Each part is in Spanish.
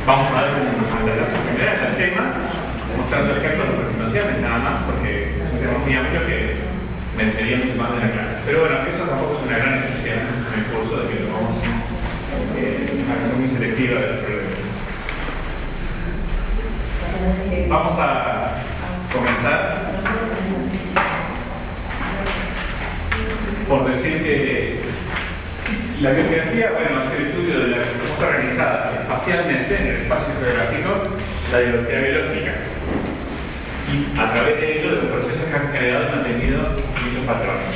Vamos a dar un pantallazo general al tema, mostrando ejemplos de aproximaciones nada más, porque es un tema muy amplio que me entendería mucho más de la clase. Pero bueno, eso tampoco es una gran excepción en el curso, de que lo vamos a ser muy selectiva de los problemas. Vamos a comenzar por decir que la biogeografía, bueno, es el estudio de la que está organizada espacialmente en el espacio geográfico la diversidad biológica y a través de ello de los procesos que han generado y mantenido dichos patrones.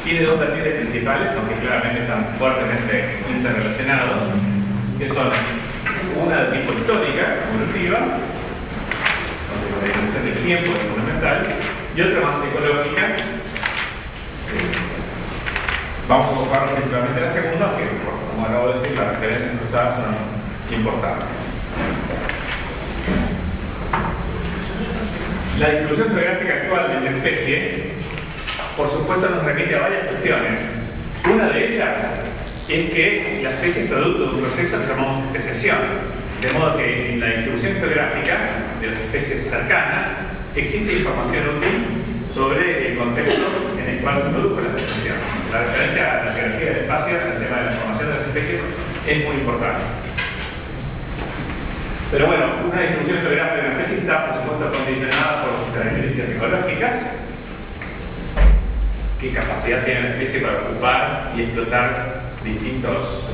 Tiene dos vertientes principales, aunque claramente están fuertemente interrelacionados, que son una de tipo histórica, evolutiva, donde la dimensión del tiempo es fundamental, y otra más ecológica. Vamos a ocuparnos principalmente de la segunda, que como acabo de decir, las referencias cruzadas son importantes. La distribución geográfica actual de la especie, por supuesto, nos remite a varias cuestiones. Una de ellas es que la especie es producto de un proceso que llamamos especiación, de modo que en la distribución geográfica de las especies cercanas existe información útil sobre el contexto en el cual se produjo la especiación. La referencia a la geografía del espacio, al tema de la formación de las especies, es muy importante. Pero bueno, una distribución geográfica de una especie está, por supuesto, condicionada por sus características ecológicas. ¿Qué capacidad tiene la especie para ocupar y explotar distintos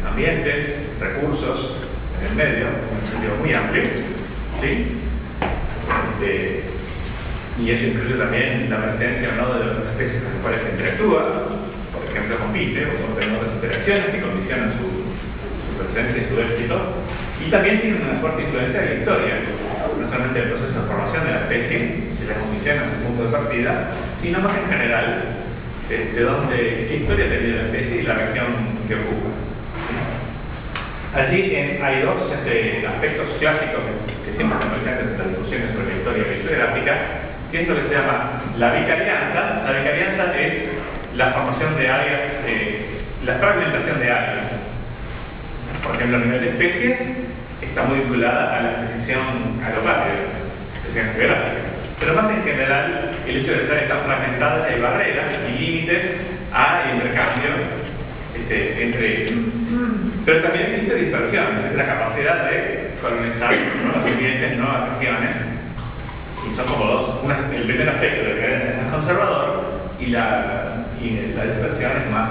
ambientes, recursos en el medio, en un sentido muy amplio? ¿Sí? Y eso incluye también la presencia o no de las especies con las cuales se interactúa, por ejemplo compite o por tener otras interacciones que condicionan su presencia y su éxito. Y también tiene una fuerte influencia de la historia, no solamente el proceso de formación de la especie, que la condiciona a su punto de partida, sino más en general qué historia ha tenido la especie y la región que ocupa. Allí hay dos aspectos clásicos que siempre están presentes en las discusiones sobre la historia geográfica, que es lo que se llama la vicarianza. La vicarianza es la formación de áreas, la fragmentación de áreas. Por ejemplo, a nivel de especies, está muy vinculada a la especiación alopátrica, especiación geográfica. Pero más en general, el hecho de ser están fragmentadas y hay barreras y límites al intercambio entre. Pero también existe dispersión, existe la capacidad de colonizar nuevos ambientes, nuevas regiones. Y son como dos. El primer aspecto de la vicarencia es más conservador y la dispersión es más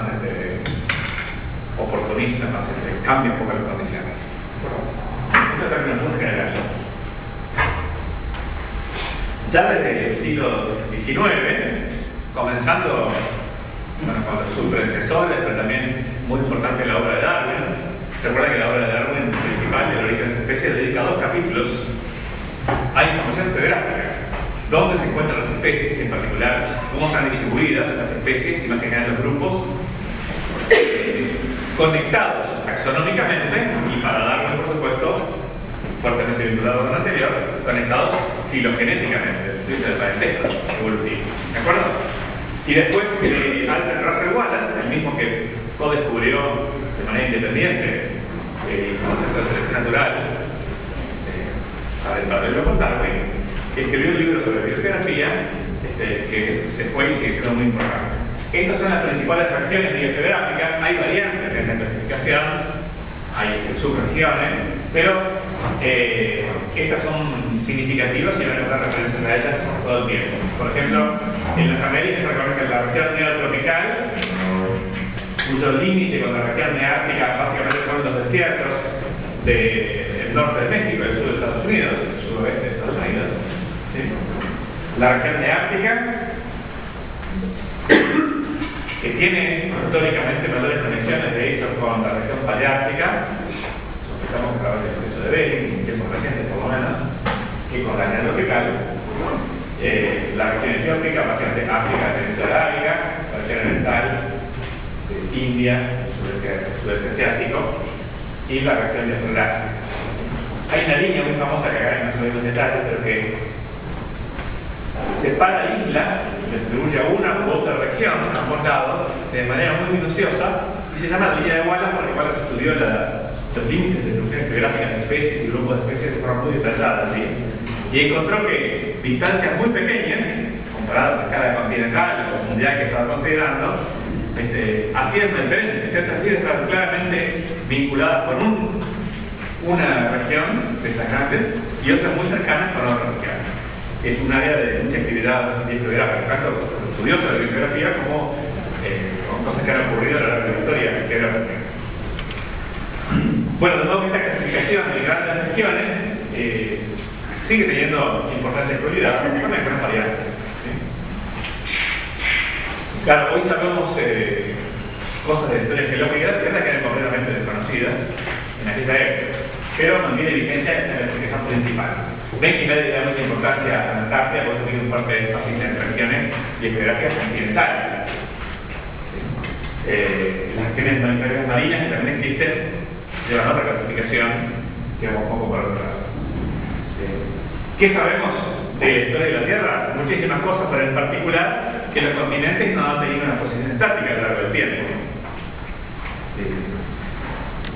oportunista, más cambia un poco las condiciones. Estos términos muy generales. Ya desde el siglo XIX, comenzando con sus predecesores, pero también muy importante la obra de Darwin. Recuerda que la obra de Darwin principal, El origen de las especies, dedica 2 capítulos a información geográfica, dónde se encuentran las especies, en particular cómo están distribuidas las especies y más en general los grupos, conectados taxonómicamente y para Darwin, por supuesto, fuertemente vinculado con lo anterior, conectados filogenéticamente, es decir, del parentesco evolutivo. ¿De acuerdo? Y después, Alfred Russel Wallace, el mismo que co-descubrió de manera independiente el concepto de selección natural, para paralelo con Darwin, que escribió un libro sobre biogeografía, que después y sigue siendo muy importante. Estas son las principales regiones biogeográficas. Hay variantes en esta clasificación, hay subregiones, pero estas son significativas y van a encontrar referencias a ellas todo el tiempo. Por ejemplo, en las Américas recuerden que la región neotropical, cuyo límite con la región neártica básicamente son los desiertos del norte de México, el sur de Estados Unidos, el suroeste de Estados Unidos. ¿Sí? La región neártica, que tiene históricamente mayores conexiones, de hecho, con la región paleártica, estamos a través del proceso de Bering, en tiempos recientes por lo menos, y con la neotropical. La región etiópica, básicamente África, Península Arábiga, la región oriental, India, sudeste asiático, y la región de Eurasia. Hay una línea muy famosa que acá no sabemos detalles, pero que separa islas, distribuye a una u otra región, a ambos lados, de manera muy minuciosa, y se llama la línea de Wallace porque Wallace estudió los límites de distribuciones geográficas de especies y grupos de especies de forma muy detallada, ¿sí? Y encontró que distancias muy pequeñas, comparadas con la escala continental, la profundidad que estaba considerando, hacían referencia, ¿cierto? Así estaban claramente vinculadas con una región de estas grandes y otras muy cercanas con otra región. Es un área de mucha actividad biogeográfica, tanto estudiosa de biogeografía como con cosas que han ocurrido a lo largo de la historia geográfica. Bueno, de modo que esta clasificación de grandes regiones sigue teniendo importante prioridad con algunas variantes. Claro, hoy sabemos cosas de la historia geológica de la Tierra que eran completamente desconocidas en aquella época, pero mantiene vigencia en la explicación principal. Ven que nadie le da mucha importancia a la Antártida porque tiene un fuerte énfasis en regiones geográficas continentales. Las regiones marinas que también existen llevan otra clasificación que va un poco por otro lado. ¿Qué sabemos de la historia de la Tierra? Muchísimas cosas, pero en particular que los continentes no han tenido una posición estática a lo largo del tiempo,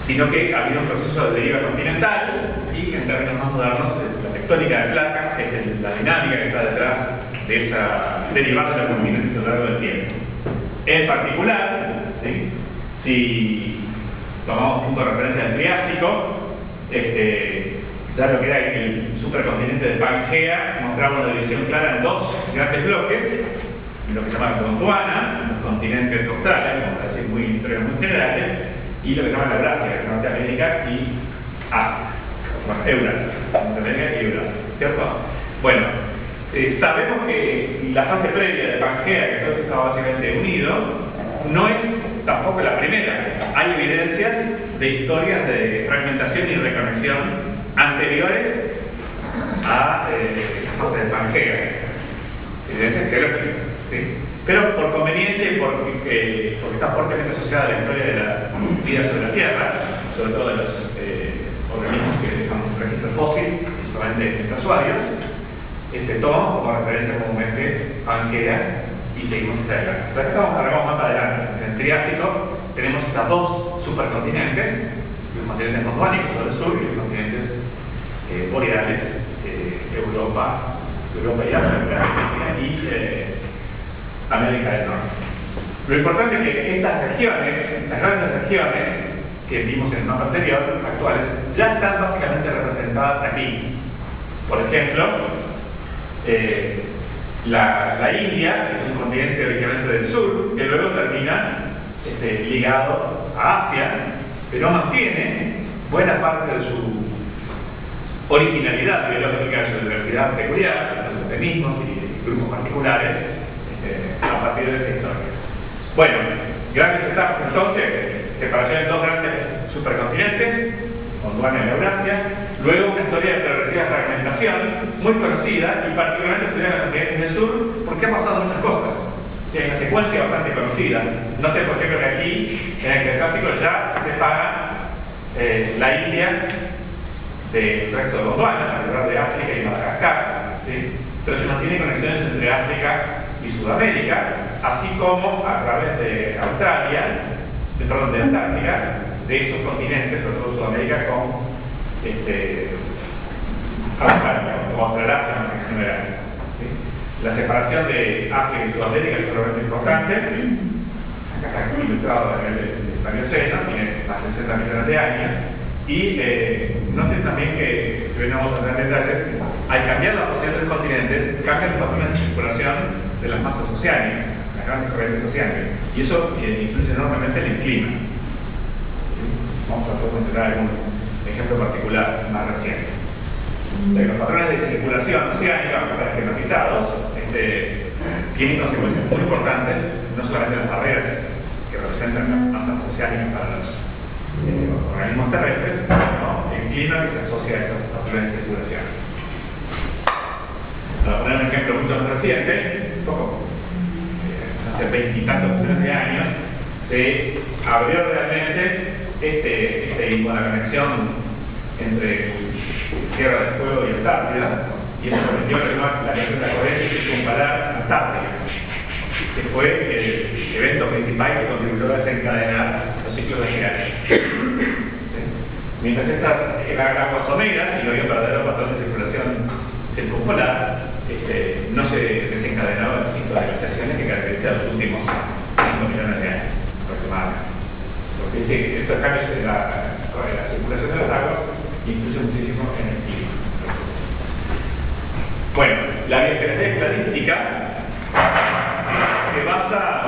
sino que ha habido un proceso de deriva continental y, en términos más modernos, la tectónica de placas es la dinámica que está detrás de esa derivar de los continentes a lo largo del tiempo. En particular, ¿sí? Si tomamos punto de referencia del Triásico, ya lo que era el supercontinente de Pangea mostraba una división clara en dos grandes bloques, lo que se llama Gondwana, los continentes australes, vamos a decir muy generales, y lo que se llama la Eurasia, Norteamérica y Asia. Bueno, Eurasia, Norteamérica y Eurasia, ¿cierto? Bueno, sabemos que la fase previa de Pangea, que todo esto estaba básicamente unido, no es tampoco la primera. Hay evidencias de historias de fragmentación y reconexión anteriores a esa fase de Pangea. Evidencias geológicas, ¿sí? Pero por conveniencia y porque está fuertemente asociada a la historia de la vida sobre la Tierra, sobre todo de los organismos que dejan registros fósiles, principalmente metasuarios, tomamos como referencia comúnmente Pangea y seguimos hasta adelante. Entonces, cargamos más adelante. En el Triásico tenemos estas dos supercontinentes, los continentes gondwanicos sobre el sur y los continentes boreales, Europa y Asia, y América del Norte. Lo importante es que estas regiones, las grandes regiones que vimos en el mapa anterior, actuales, ya están básicamente representadas aquí. Por ejemplo, la India es un continente originalmente del sur, que luego termina ligado a Asia, pero mantiene buena parte de su originalidad biológica, de su diversidad peculiar, de sus organismos y grupos particulares a partir de esa historia. Bueno, grandes etapas entonces, separación en dos grandes supercontinentes, Gondwana y Eurasia, luego una historia de progresiva fragmentación muy conocida y particularmente estudiada en los continentes del sur porque han pasado muchas cosas. Sí, hay una secuencia bastante conocida. Noten por ejemplo que aquí en el Cretácico ya se separa la India del resto de Gondwana, alrededor de África y Madagascar, ¿sí? Pero se mantienen conexiones entre África y Sudamérica, así como a través de Australia, de Antártica, de esos continentes, sobre todo Sudamérica, con Australia o Australasia en general. ¿Sí? La separación de África y Sudamérica es realmente importante. Acá está ilustrado en el Paleoceno, tiene más de 60 millones de años. Y noten también que, si vamos a tener detalles, al cambiar la posición de los continentes, cambian los patrones de circulación de las masas oceánicas, las grandes corrientes oceánicas, y eso influye enormemente en el clima. Vamos a poder considerar algún ejemplo particular más reciente. O sea que los patrones de circulación oceánica, aunque están esquematizados, tienen consecuencias muy importantes, no solamente las barreras que representan las masas oceánicas para los organismos terrestres, sino el clima que se asocia a esos patrones de circulación. Para poner un ejemplo mucho más reciente, hace 20 y tantos millones de años, se abrió realmente la conexión entre Tierra del Fuego y Antártida, y eso permitió la corriente y circunvalar Antártida, que fue el evento principal que contribuyó a desencadenar los ciclos glaciares. ¿Sí? Mientras estas aguas someras y no había un verdadero patrón de circulación circumpolar, no se desencadenaba el ciclo de glaciaciones que caracteriza los últimos 5 millones de años aproximadamente. Porque sí, estos cambios en la circulación de las aguas influyen muchísimo en el clima. Bueno, la biogeografía cladística se basa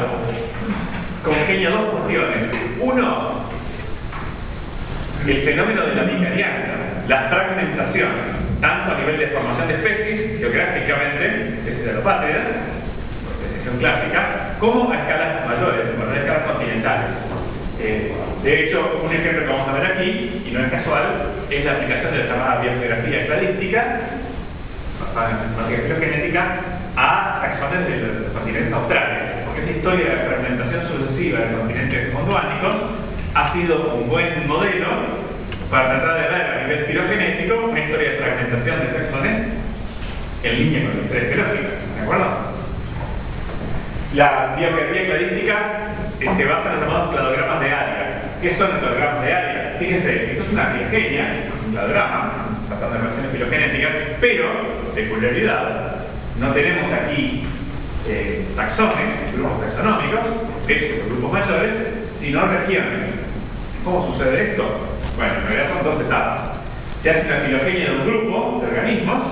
con pequeñas dos cuestiones. Uno, el fenómeno de la bicarianza, la fragmentación, tanto a nivel de formación de especies, geográficamente, especies alopátridas, por especiación clásica, como a escalas mayores, a escalas continentales. De hecho, un ejemplo que vamos a ver aquí, y no es casual, es la aplicación de la llamada biogeografía cladística, basada en sistemática filogenética, a taxones de los continentes australes, porque esa historia de fragmentación sucesiva de continentes gondwanicos ha sido un buen modelo para tratar de ver a nivel filogenético una historia de fragmentación de taxones en línea con la historia geológica, ¿de acuerdo? La biogeografía cladística se basa en los llamados cladogramas de área. ¿Qué son los cladogramas de área? Fíjense, esto es una filogenia, un cladograma, tratando de relaciones filogenéticas, pero, peculiaridad, no tenemos aquí taxones, grupos taxonómicos, especies o grupos mayores, sino regiones. ¿Cómo sucede esto? Bueno, en realidad son dos etapas. Se hace una filogenia de un grupo de organismos,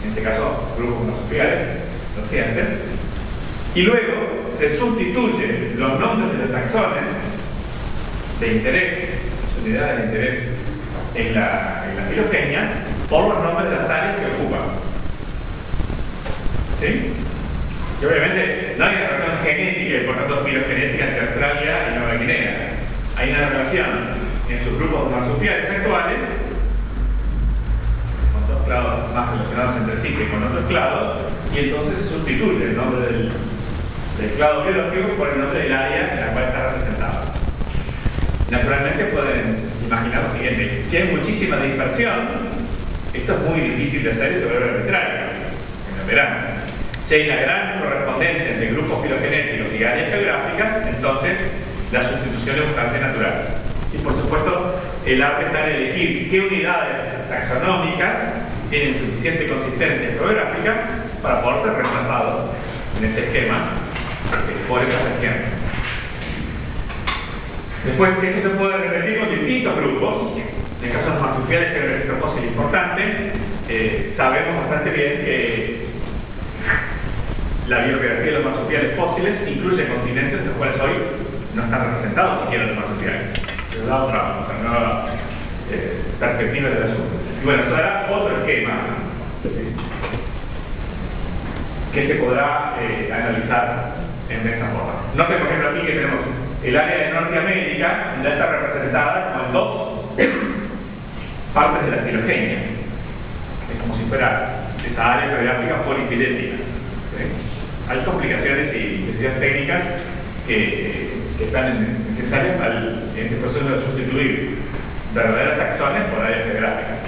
en este caso grupos marsupiales recientes, y luego se sustituyen los nombres de los taxones de interés, las unidades de interés en la filogenia, por los nombres de las áreas que ocupan. ¿Sí? Y obviamente no hay una relación genética y por tanto filogenética entre Australia y Nueva Guinea. Hay una relación en sus grupos marsupiales actuales, con dos clados más relacionados entre sí que con otros clados, y entonces se sustituye el nombre del clado biológico por el nombre del área en la cual está representado. Naturalmente pueden imaginar lo siguiente: si hay muchísima dispersión, esto es muy difícil de hacer y se vuelve arbitrario en el verano. Si hay una gran correspondencia entre grupos filogenéticos y áreas geográficas, entonces la sustitución es bastante natural. Y por supuesto, el arte está en elegir qué unidades taxonómicas tienen suficiente consistencia geográfica para poder ser reemplazados en este esquema por esas regiones. Después, esto se puede repetir con distintos grupos. En el caso de los marsupiales, que es el registro fósil importante, sabemos bastante bien que la biogeografía de los marsupiales fósiles incluye continentes los cuales hoy no están representados siquiera los marsupiales. Les da otra nueva perspectiva del asunto. Y bueno, eso era otro esquema que se podrá analizar de esta forma. Noten, por ejemplo, aquí que tenemos el área de Norteamérica, ya está representada como en dos partes de la filogenia. Es como si fuera esa área geográfica polifilética. Hay complicaciones y necesidades técnicas que están necesarias en este proceso de sustituir verdaderos taxones por áreas geográficas.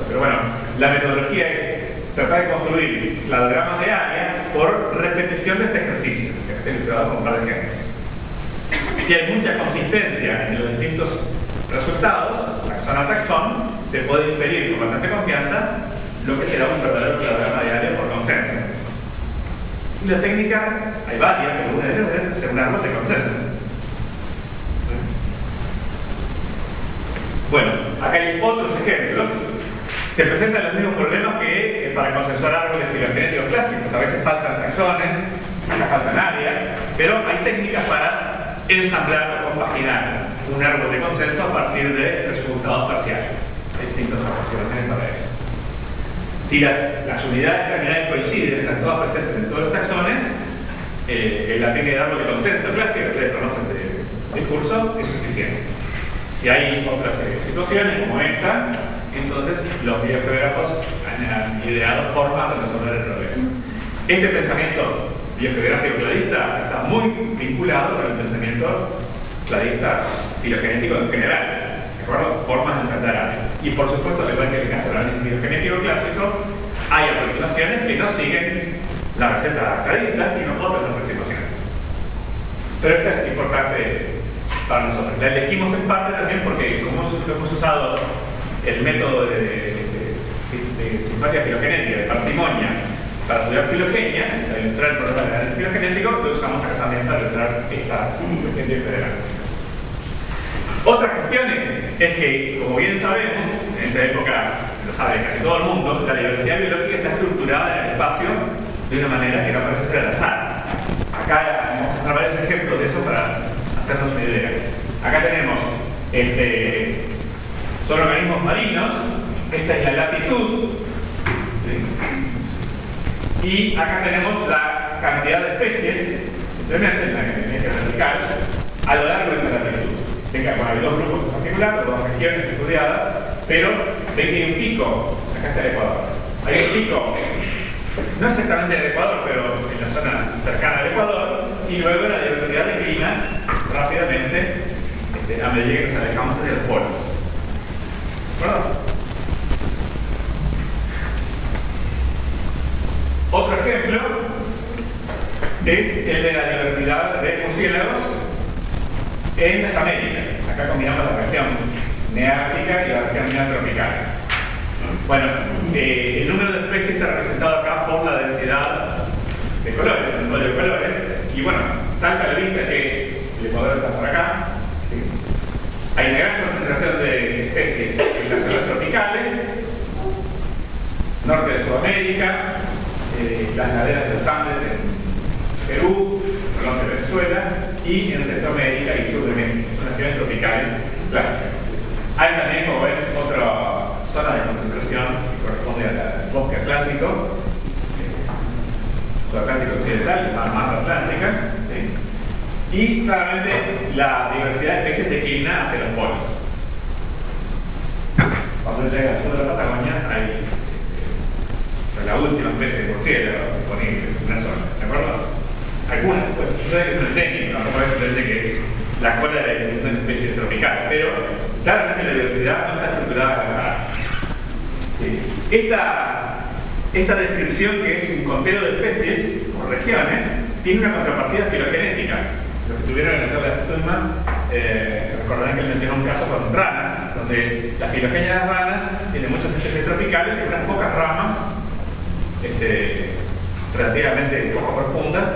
Pero bueno, la metodología es tratar de construir cladogramas de áreas por repetición de este ejercicio, que está ilustrado con un par de ejemplos. Si hay mucha consistencia en los distintos resultados, taxón a taxón, se puede inferir con bastante confianza lo que será un verdadero cladograma de área por consenso. Y la técnica, hay varias, pero una de ellas es hacer un árbol de consenso. Bueno, acá hay otros ejemplos. Se presentan los mismos problemas que para consensuar árboles filogenéticos clásicos. A veces faltan taxones, acá faltan áreas, pero hay técnicas para ensamblar o compaginar un árbol de consenso a partir de resultados parciales. Hay distintas aproximaciones para eso. Si las unidades terminales coinciden, están todas presentes en todos los taxones, la técnica de árbol de consenso clásica, que ustedes conocen de curso, es suficiente. Si hay otras situaciones como esta, entonces los biogeógrafos han ideado formas de resolver el problema. Este pensamiento biogeográfico cladista está muy vinculado con el pensamiento cladista filogenético en general, ¿de acuerdo? Formas de ensamblar áreas. Y por supuesto, al igual que en el caso del análisis biogenético clásico, hay aproximaciones que no siguen la receta cladista, sino otras aproximaciones. Pero esto es importante para nosotros. La elegimos en parte también porque como hemos usado el método de simpatia filogenética, de parsimonia, para estudiar filogenias, para ilustrar el problema del análisis filogenético, lo usamos acá también para ilustrar esta cuestión federal. Otra cuestión es que, como bien sabemos, en esta época lo sabe casi todo el mundo, la diversidad biológica está estructurada en el espacio de una manera que no parece ser al azar. Acá vamos a mostrar varios ejemplos de eso para hacernos una idea. Acá tenemos son organismos marinos, esta es la latitud, ¿sí? Y acá tenemos la cantidad de especies, simplemente en la eje vertical, a lo largo de esa latitud. Venga, bueno, hay dos grupos en particular, dos regiones estudiadas, pero ven que hay un pico, acá está el Ecuador. Hay un pico, no exactamente en el Ecuador, pero en la zona cercana al Ecuador, y luego la diversidad declina rápidamente a medida que nos alejamos hacia los polos. ¿De acuerdo? Otro ejemplo es el de la diversidad de murciélagos en las Américas. Acá combinamos la región neártica y la región neotropical. Bueno, el número de especies está representado acá por la densidad de colores, el número de colores, y bueno, salta a la vista que el Ecuador está por acá. ¿Sí? Hay una gran concentración de especies en las zonas tropicales, norte de Sudamérica, las laderas de los Andes en Perú, el norte de Venezuela, y en Centroamérica y Sur de México, son regiones tropicales clásicas. Hay también, como ven, otra zona de concentración que corresponde al bosque atlántico, sudatlántico occidental, la mar atlántica, ¿sí? Y claramente la diversidad de especies declina hacia los polos. Cuando llega al sur de la Patagonia hay la última especie de murciélago disponible en una zona, ¿de acuerdo? Algunas, pues sucede que es un endémico, no puede ser que es la cola de la distribución de especies tropicales, pero claramente la diversidad no está estructurada al azar. ¿Sí? Esta descripción, que es un conteo de especies por regiones, tiene una contrapartida filogenética. Los que estuvieron en la charla de Stutman recordarán que él mencionó un caso con ranas, donde la filogenia de las ranas tiene muchas especies tropicales y unas pocas ramas relativamente poco profundas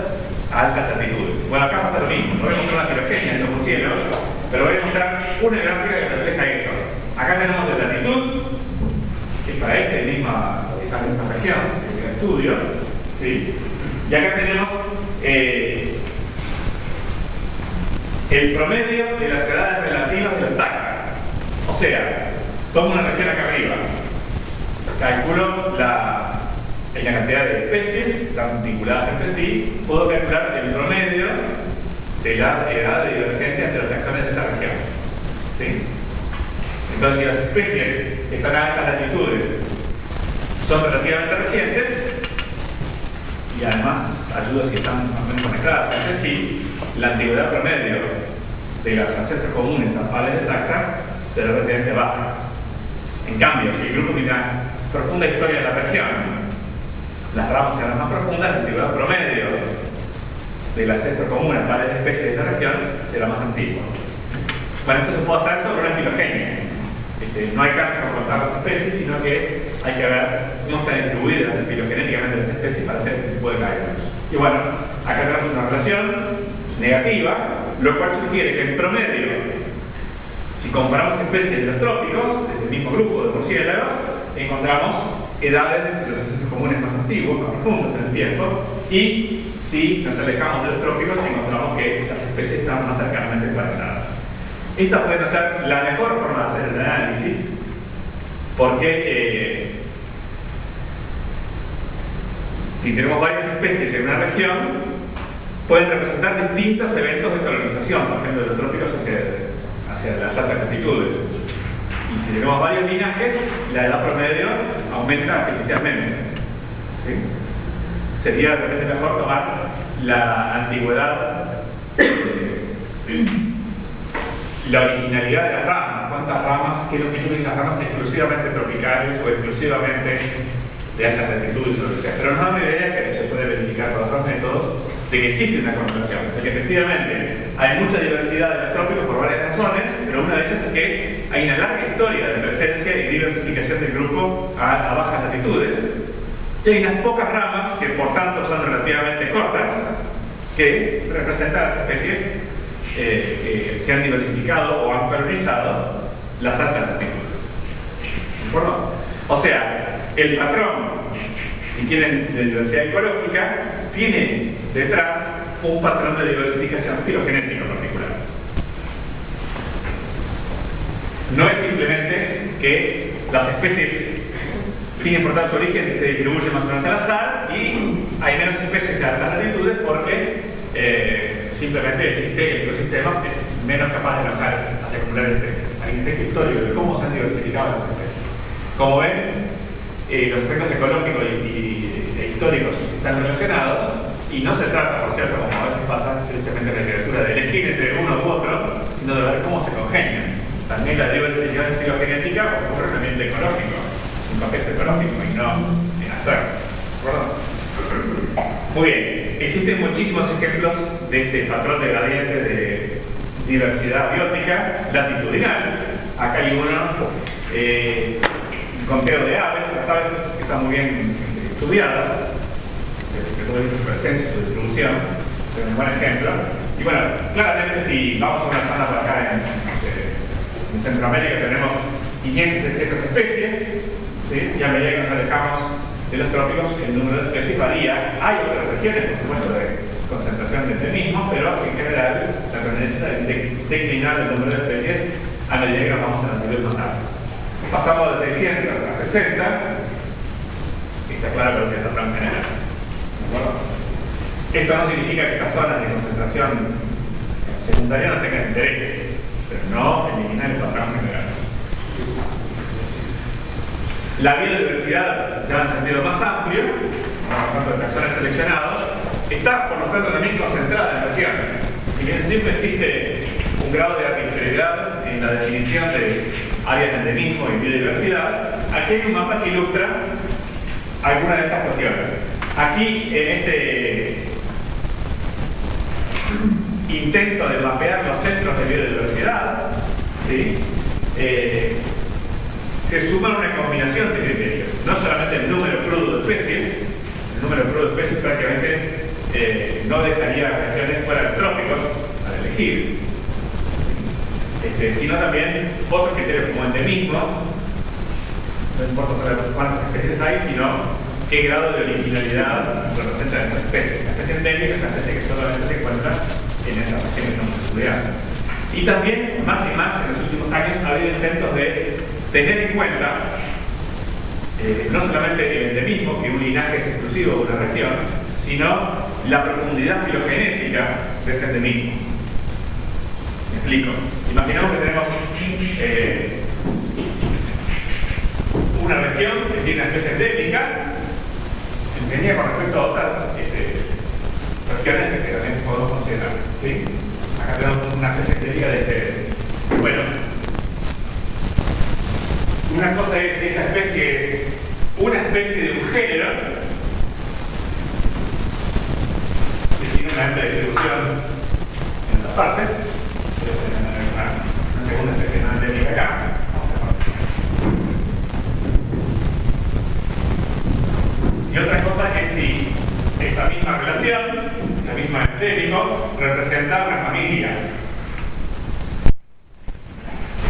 a altas latitudes. Bueno, acá pasa lo mismo. No voy a mostrar una filogenia de los murciélagos, pero voy a mostrar una gráfica que refleja eso. Acá tenemos de latitud, que es para esta misma región de estudio, ¿sí? Y acá tenemos el promedio de las edades relativas de los taxa. O sea, tomo una región acá arriba, calculo la cantidad de especies están vinculadas entre sí, puedo calcular el promedio de la edad de divergencia entre los taxones de esa región. ¿Sí? Entonces, si las especies que están a altas latitudes son relativamente recientes, y además ayuda si están más o menos conectadas entre sí, la antigüedad promedio de los ancestros comunes a pares de taxa será relativamente baja. En cambio, si el grupo tiene una profunda historia de la región, las ramas serán más profundas, la antigüedad promedio del ancestro común a pares de especies de esta región será más antigua. Bueno, esto se puede hacer sobre una filogenia. No alcanza a contar las especies, sino que hay que ver cómo están distribuidas filogenéticamente las especies para hacer este tipo de cálculos. Y bueno, acá tenemos una relación negativa, lo cual sugiere que en promedio, si comparamos especies de los trópicos, desde el mismo grupo de murciélagos, encontramos edades de los ancestros comunes más antiguos, más profundos en el tiempo, y si nos alejamos de los trópicos, encontramos que las especies están más cercanamente emparentadas. Esta puede ser la mejor forma de hacer el análisis, porque si tenemos varias especies en una región, pueden representar distintos eventos de colonización, por ejemplo, de los trópicos hacia las altas latitudes. Y si tenemos varios linajes, la edad promedio aumenta artificialmente. ¿Sí? Sería de repente mejor tomar la antigüedad, la originalidad de las ramas, cuántas ramas, qué longitud tienen las ramas exclusivamente tropicales o exclusivamente de altas latitudes o lo que sea. Pero nos da una idea que se puede verificar con otros métodos de que existe una correlación, de que efectivamente hay mucha diversidad de los trópicos por varias razones, pero una de ellas es que hay una larga historia de presencia y diversificación del grupo a bajas latitudes, y hay unas pocas ramas que por tanto son relativamente cortas, que representan las especies que se han diversificado o han priorizado las altas latitudes. ¿De acuerdo? O sea, el patrón, si quieren, de diversidad ecológica, tiene detrás un patrón de diversificación filogenética particular. No es simplemente que las especies, sin importar su origen, se distribuyen más o menos al azar y hay menos especies a altas latitudes porque simplemente existe el ecosistema menos capaz de alojar, de acumular especies. Hay un efecto histórico de cómo se han diversificado las especies. Como ven, los efectos ecológicos e históricos están relacionados y no se trata, por cierto, como a veces pasa tristemente en la literatura, de elegir entre uno u otro, sino de ver cómo se congenian. También la diversificación filogenética ocurre en un ambiente ecológico, en un contexto ecológico y no en abstracto. ¿De acuerdo? Muy bien. Existen muchísimos ejemplos de este patrón de gradiente de diversidad biótica latitudinal. Acá hay uno, conteo de aves. Las aves están muy bien estudiadas, su presencia, su distribución, es un buen ejemplo. Y bueno, claramente si vamos a una zona por acá en Centroamérica tenemos 500, 600 especies, ¿sí? Y a medida que nos alejamos de los trópicos, el número de especies varía. Hay otras regiones, por supuesto, de concentración de endemismos, pero en general la tendencia es declinar el número de especies a medida que nos vamos a latitudes más altas. Pasamos de 600 a 60, está claro que es el patrón general. ¿De acuerdo? Esto no significa que estas zonas de concentración secundaria no tengan interés, pero no eliminar el patrón general. La biodiversidad, ya en sentido más amplio, por tanto de taxones seleccionados, está por lo tanto también concentrada en regiones. Si bien siempre existe un grado de arbitrariedad en la definición de áreas de endemismo y biodiversidad, aquí hay un mapa que ilustra algunas de estas cuestiones. Aquí, en este intento de mapear los centros de biodiversidad, ¿sí? Se suman una combinación de criterios. No solamente el número crudo de especies, el número crudo de especies prácticamente no dejaría regiones fuera de trópicos al elegir, sino también otros criterios como endemismo. No importa saber cuántas especies hay, sino qué grado de originalidad representan esas especies. La especie endémica es una especie que solamente se encuentra en esas regiones que estamos estudiando. Y también, más y más, en los últimos años ha habido intentos de tener en cuenta no solamente el endemismo, que un linaje es exclusivo de una región, sino la profundidad filogenética de ese endemismo. Me explico. Imaginemos que tenemos una región que tiene una especie endémica, entendida con respecto a otras regiones que también podemos considerar, ¿sí? Acá tenemos una especie endémica de interés. Bueno, una cosa es si esta especie es una especie de un género que tiene una amplia distribución en otras partes, una segunda especie no endémica acá. Y otra cosa es si esta misma relación, esta misma endémico, representa una familia.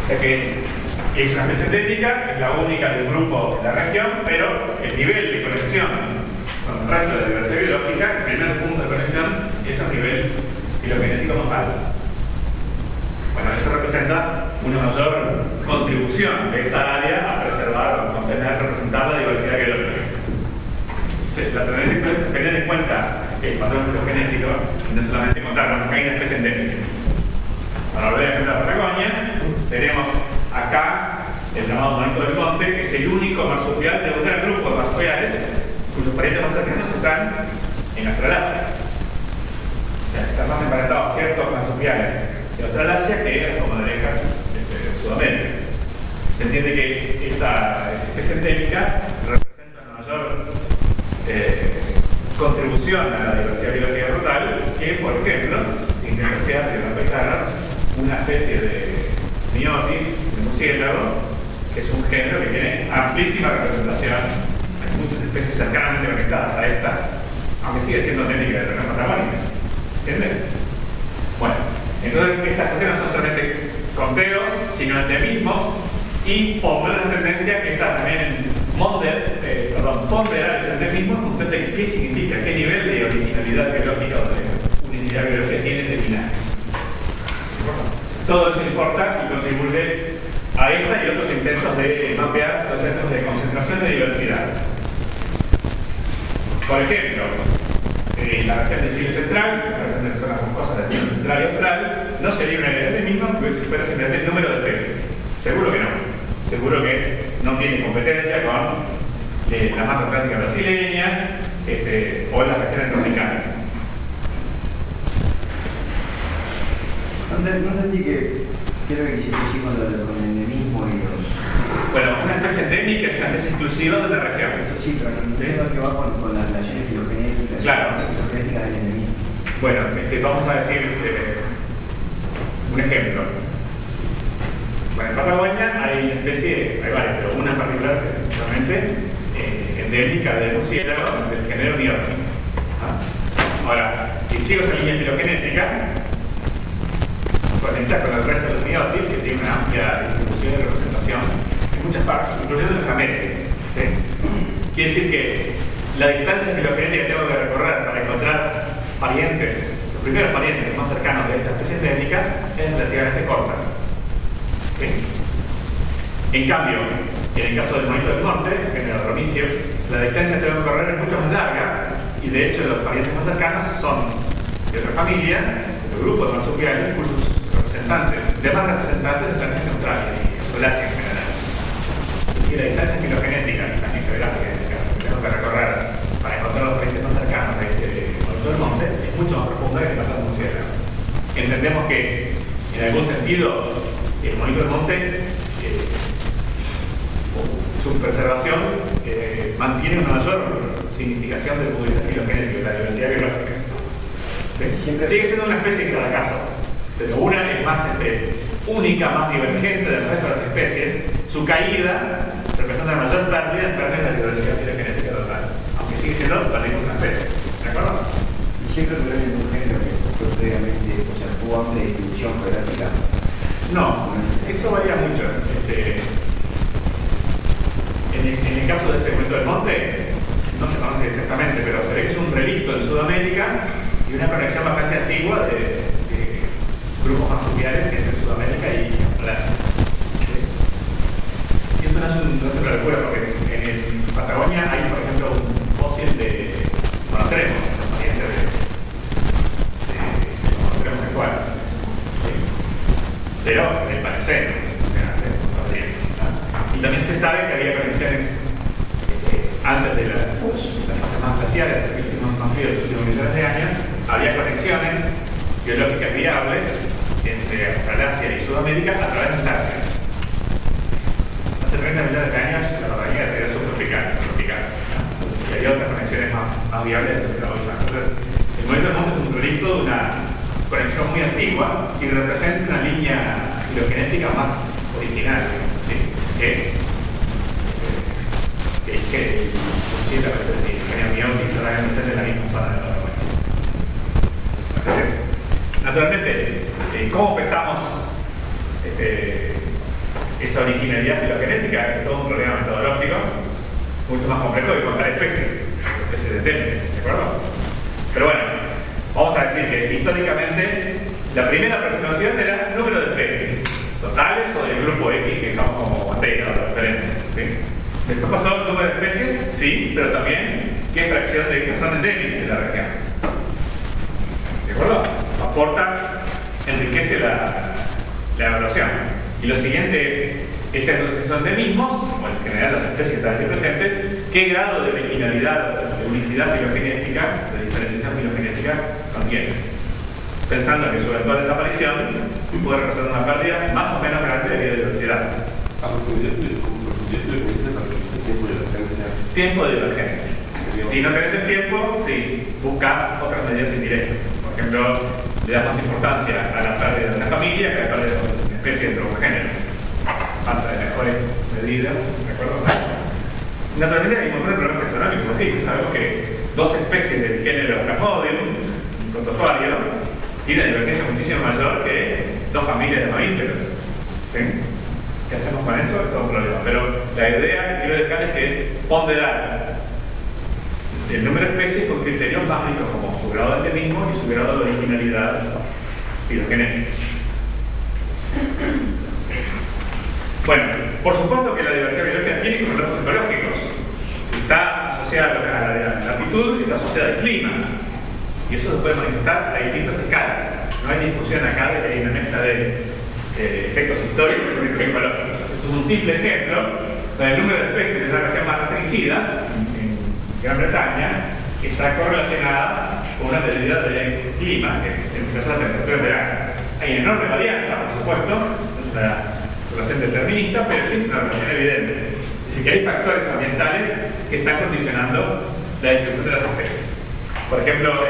O sea que es una especie endémica, es la única del grupo de la región, pero el nivel de conexión con el resto de la diversidad biológica, el primer punto de conexión, es a nivel filogenético más alto. Bueno, eso representa una mayor contribución de esa área a preservar o contener, representar la diversidad biológica. La tendencia es tener en cuenta el patrón filogenético y no solamente contar que hay una especie endémica. Para volver a ejemplo de la Patagonia, tenemos acá el llamado monito del monte, que es el único marsupial de un gran grupo de marsupiales cuyos parientes más cercanos están en Australasia. O sea, están más emparentados ciertos marsupiales de Australasia que las comadrejas de Sudamérica. Se entiende que esa especie endémica representa una mayor contribución a la diversidad biológica rural que, por ejemplo, sin despreciar y respetar una especie de miotis, de murciélago, que es un género que tiene amplísima representación. Hay muchas especies cercanamente conectadas a esta, aunque sigue siendo técnica de región patagónica. ¿Entienden? Bueno, entonces estas cuestiones no son solamente conteos, sino endemismos y ponderar la tendencia que está también en ponderar ese endemismo en función de qué significa, qué nivel de originalidad biológica o de unicidad biológica tiene ese linaje. Todo eso importa y contribuye a esta y otros intentos de mapear los centros de concentración de diversidad. Por ejemplo, la región de Chile Central, la región de zonas boscosas de Chile Central y Austral, no se libra de este mismo si fuera simplemente el número de especies. Seguro que no. Seguro que no tiene competencia con la mata atlántica brasileña o las regiones tropicales. No entendí que creo que quisiste decir con el endemismo y los... Bueno, una especie endémica es una especie exclusiva de una región. Sí, pero no entiendo que va con las relaciones filogenéticas. Claro. Filogenéticas del endemismo. Bueno, vamos a decir un ejemplo. Bueno, en Patagonia hay una especie, hay varias, pero una en particular, efectivamente, endémica del murciélago del género Myotis. Ahora, si sigo esa línea filogenética, conecta con el resto de los Myotis, que tiene una amplia distribución y representación en muchas partes, incluyendo las Américas. ¿Sí? Quiere decir que la distancia filogenética que tengo que recorrer para encontrar parientes, los primeros parientes más cercanos de esta especie endémica, es relativamente corta. ¿Sí? En cambio, en el caso del monito del monte, en el Romicius, la distancia que tengo que recorrer es mucho más larga y de hecho los parientes más cercanos son de otra familia, de grupos de marsupiales cuyos demás representantes están en Australia y Eurasia en general. Y la distancia filogenética y también geográfica en este caso que tengo que recorrer para encontrar los parientes más cercanos de este monito del monte es mucho más profunda que el caso del murciélago. Entendemos que en algún sentido el monito del monte su preservación mantiene una mayor significación del punto de vista filogenético, la diversidad biológica. Sigue siendo una especie en cada caso, pero una es más única, más divergente del resto de las especies. Su caída representa la mayor pérdida en términos de la diversidad filogenética total, aunque sigue siendo también una especie. ¿De acuerdo? Y siempre proviene de un género que fue previamente, o sea, tuvo amplia distribución geográfica. No, eso varía mucho. En el caso de este monito del monte, no se conoce exactamente, pero se ve que es un relicto en Sudamérica y una conexión bastante antigua de grupos marsupiales entre Sudamérica y Australia. Y esto no es una locura, porque en Patagonia hay, por ejemplo, un fósil de monotremos, pariente de monotremos actuales. Pero en el Paleoceno. Y también se sabe que había conexiones antes de las fases más glaciares, de los climas más fríos de los últimos millones de años, había conexiones biológicas viables entre Australasia y Sudamérica a través de Antártida. Hace 30 millones de años la Patagonia era subtropical, tropical, y había otras conexiones más viables de lo que hoy sabemos. Entonces, el monito del monte es un proyecto de una conexión muy antigua y representa una línea filogenética más original, ¿sí? que el murciélago y el género Myotis todavía presente en la misma zona de la Patagonia. Entonces, naturalmente, ¿cómo pesamos esa originalidad filogenética? Es todo un problema metodológico mucho más complejo que contar especies endémicas, ¿de acuerdo? Pero bueno, vamos a decir que históricamente la primera aproximación era el número de especies totales o del grupo X, que son como bandera o la referencia. ¿Sí? Después pasó el número de especies, sí, pero también qué fracción de esas son endémicas de la región. ¿De acuerdo? Aporta, enriquece la evaluación. Y lo siguiente es, esos endemismos, o en general las especies que están aquí presentes, qué grado de originalidad, de unicidad filogenética, de diferenciación filogenética contiene. Pensando que su eventual desaparición puede representar una pérdida más o menos grande de biodiversidad. Tiempo de divergencia. Si no tenés el tiempo, sí, buscas otras medidas indirectas. ejemplo, le da más importancia a la pérdida de una familia que a la pérdida de una especie dentro de un género. Falta de mejores medidas, ¿de acuerdo? Naturalmente hay un montón de problemas taxonómicos, como decís, sabemos que dos especies del género Plasmodium, Protozoaria, tienen una divergencia muchísimo mayor que dos familias de mamíferos. ¿Sí? ¿Qué hacemos con eso? Es todo un problema. Pero la idea que quiero dejar es que ponderar el número de especies con criterios básicos como su grado de endemismo y su grado de originalidad filogenética. Bueno, por supuesto que la diversidad biológica tiene componentes ecológicos. Está asociada a la latitud y está asociada al clima. Y eso se puede manifestar a distintas escalas. No hay discusión acá de que hay una mezcla de efectos históricos y efectos ecológicos. Esto es un simple ejemplo donde el número de especies de la región más restringida, en Gran Bretaña, está correlacionada con una medida del clima, que es en este caso la temperatura en verano. Hay una enorme varianza, por supuesto, es una relación determinista, pero existe una relación evidente. Es decir, que hay factores ambientales que están condicionando la distribución de las especies. Por ejemplo,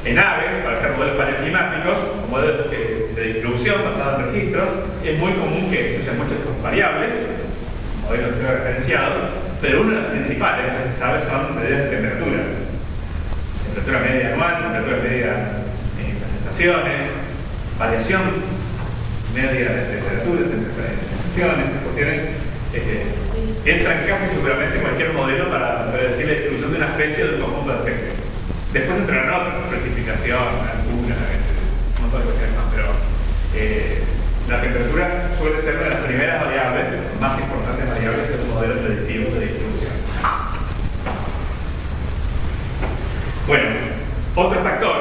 en aves, para hacer modelos paleoclimáticos, modelos de distribución basados en registros, es muy común que se usen muchas variables, modelos referenciados, pero una de las principales, ¿sabes?, son medidas de temperatura. Temperatura media anual, temperatura media en las estaciones, variación media de temperaturas entre estaciones, cuestiones entran casi seguramente en cualquier modelo para predecir la distribución de una especie o de un conjunto de especies. Después entrarán otras, clasificación, altura, un montón de cuestiones más, pero la temperatura suele ser una de las primeras variables, más importantes variables de los modelos predictivos de distribución. Bueno, otro factor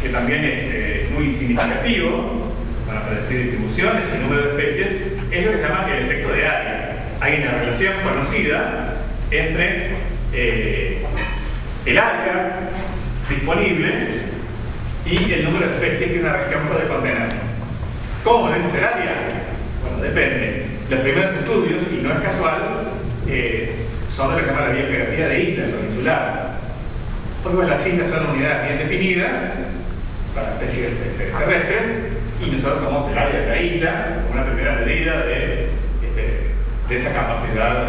que también es muy significativo para predecir distribuciones y número de especies es lo que se llama el efecto de área. Hay una relación conocida entre el área disponible y el número de especies que una región puede contener. ¿Cómo medimos el área? Bueno, depende. Los primeros estudios, y no es casual, son de lo que se llama la biogeografía de islas o insular. Porque bueno, las islas son unidades bien definidas para especies terrestres y nosotros tomamos el área de la isla como una primera medida de esa capacidad,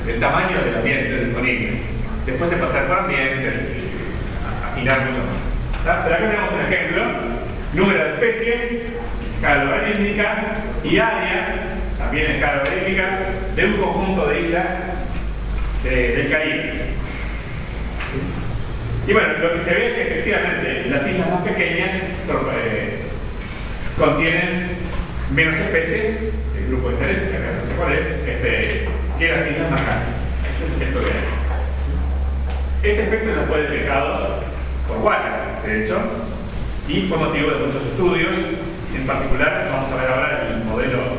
del tamaño del ambiente disponible. Después se pasa por ambientes y afinar mucho más. ¿Tá? Pero acá tenemos un ejemplo: número de especies, escala logarítmica, y área, también escala logarítmica, de un conjunto de islas del Caribe. Y bueno, lo que se ve es que efectivamente las islas más pequeñas contienen menos especies, el grupo de interés, que acá no sé cuál es, que las islas más grandes. Ese es el efecto de área. Este efecto ya fue detectado por Wallace, de hecho, y fue motivo de muchos estudios. En particular, vamos a ver ahora el modelo,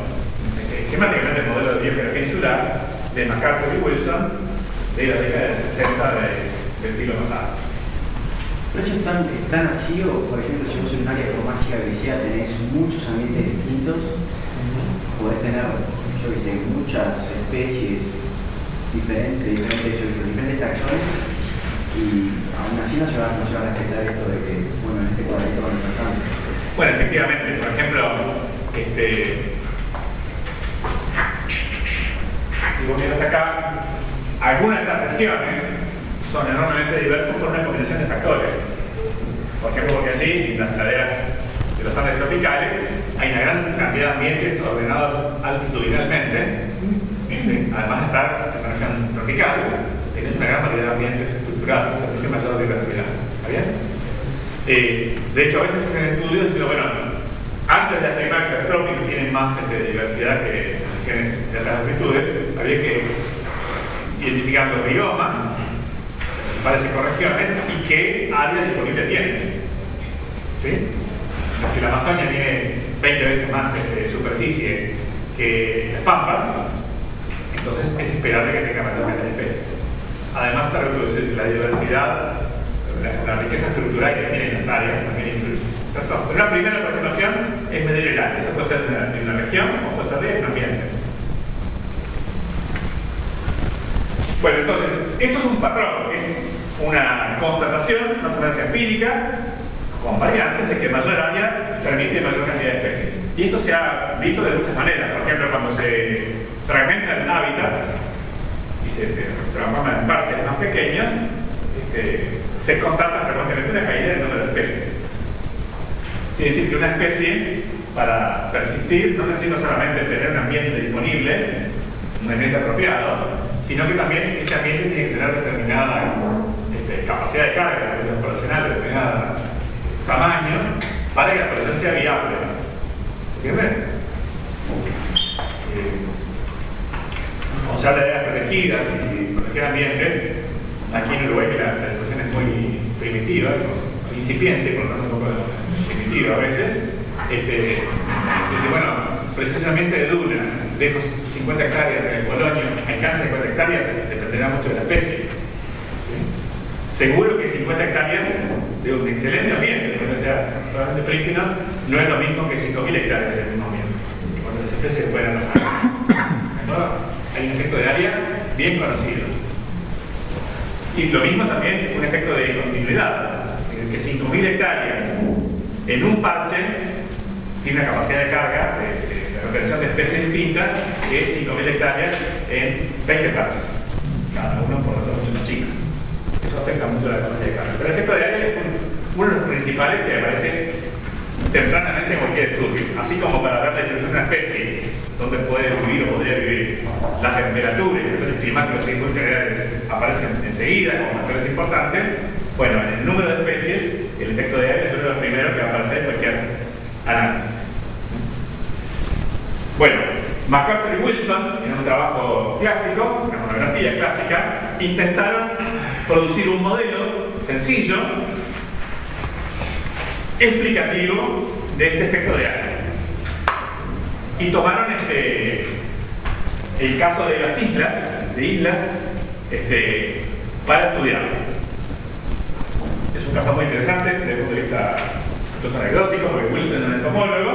esquemáticamente el modelo de biogeografía insular de MacArthur y Wilson de la década del 60 del siglo pasado. ¿Pero eso tan así, o por ejemplo, si vos en un área como más chica que sea tenés muchos ambientes distintos, podés tener, yo que sé, muchas especies diferentes taxones, y aún así no se va a respetar esto de que, bueno, en este cuadrito van a estar tanto? Bueno, efectivamente, por ejemplo, si vos miras acá, algunas de estas regiones son enormemente diversas por una combinación de factores. Por ejemplo, porque allí, en las laderas de los Andes tropicales, hay una gran cantidad de ambientes ordenados altitudinalmente. Además de estar en una región tropical, tenés una gran variedad de ambientes estructurados, con mayor diversidad. ¿Está bien? De hecho, a veces en estudios dicen, bueno, antes de afirmar que los trópicos tienen más diversidad que regiones de otras latitudes, habría que identificar los biomas para esas ecorregiones y qué áreas disponibles tienen. ¿Sí? Si la Amazonia tiene 20 veces más superficie que las Pampas, entonces es esperable que tenga mayor cantidad de especies. Además, está reproduciendo la diversidad, la riqueza estructural que tienen las áreas también influye. Pero una primera aproximación es medir el área. Eso puede ser de una región o puede ser de un ambiente. Bueno, entonces, esto es un patrón, es una constatación, una secuencia empírica, con variantes de que mayor área permite mayor cantidad de especies. Y esto se ha visto de muchas maneras. Por ejemplo, cuando se fragmentan hábitats y se transforman en parches más pequeños, se constata frecuentemente una caída del número de especies. Quiere decir que una especie, para persistir, no necesita solamente tener un ambiente disponible, un ambiente apropiado, sino que también ese ambiente tiene que tener determinada capacidad de carga poblacional, de determinado tamaño, para que la población sea viable. ¿Entienden? Como se habla de áreas protegidas y proteger ambientes, aquí en Uruguay la discusión es muy primitiva, incipiente, por lo tanto un poco primitiva a veces. Dice, bueno, precisamente de dunas, dejo 50 hectáreas en el Polonio, alcanza 50 hectáreas, dependerá mucho de la especie. ¿Sí? Seguro que 50 hectáreas de un excelente ambiente, o sea, totalmente prístino, no es lo mismo que 5.000 hectáreas del mismo ambiente. Y cuando las especies se pueden alojar, hay un efecto de área bien conocido. Y lo mismo también un efecto de continuidad, que 5.000 hectáreas en un parche tiene una capacidad de carga de retención de especies distintas que 5.000 hectáreas en 20 parches, cada uno por lo tanto mucho más chico. Eso afecta mucho la capacidad de carga. Pero el efecto de área es uno de los principales que aparece tempranamente en cualquier estudio. Así como para ver la distribución de una especie, donde puede vivir o podría vivir, las temperaturas y los factores climáticos y muy generales aparecen enseguida como factores importantes. Bueno, en el número de especies, el efecto de área es uno de los primeros que va a aparecer en cualquier análisis. Bueno, McArthur y Wilson, en un trabajo clásico, una monografía clásica, intentaron producir un modelo sencillo, explicativo de este efecto de área. Y tomaron el caso de las islas, para estudiarlo. Es un caso muy interesante desde el punto de vista incluso anecdótico, porque Wilson es un entomólogo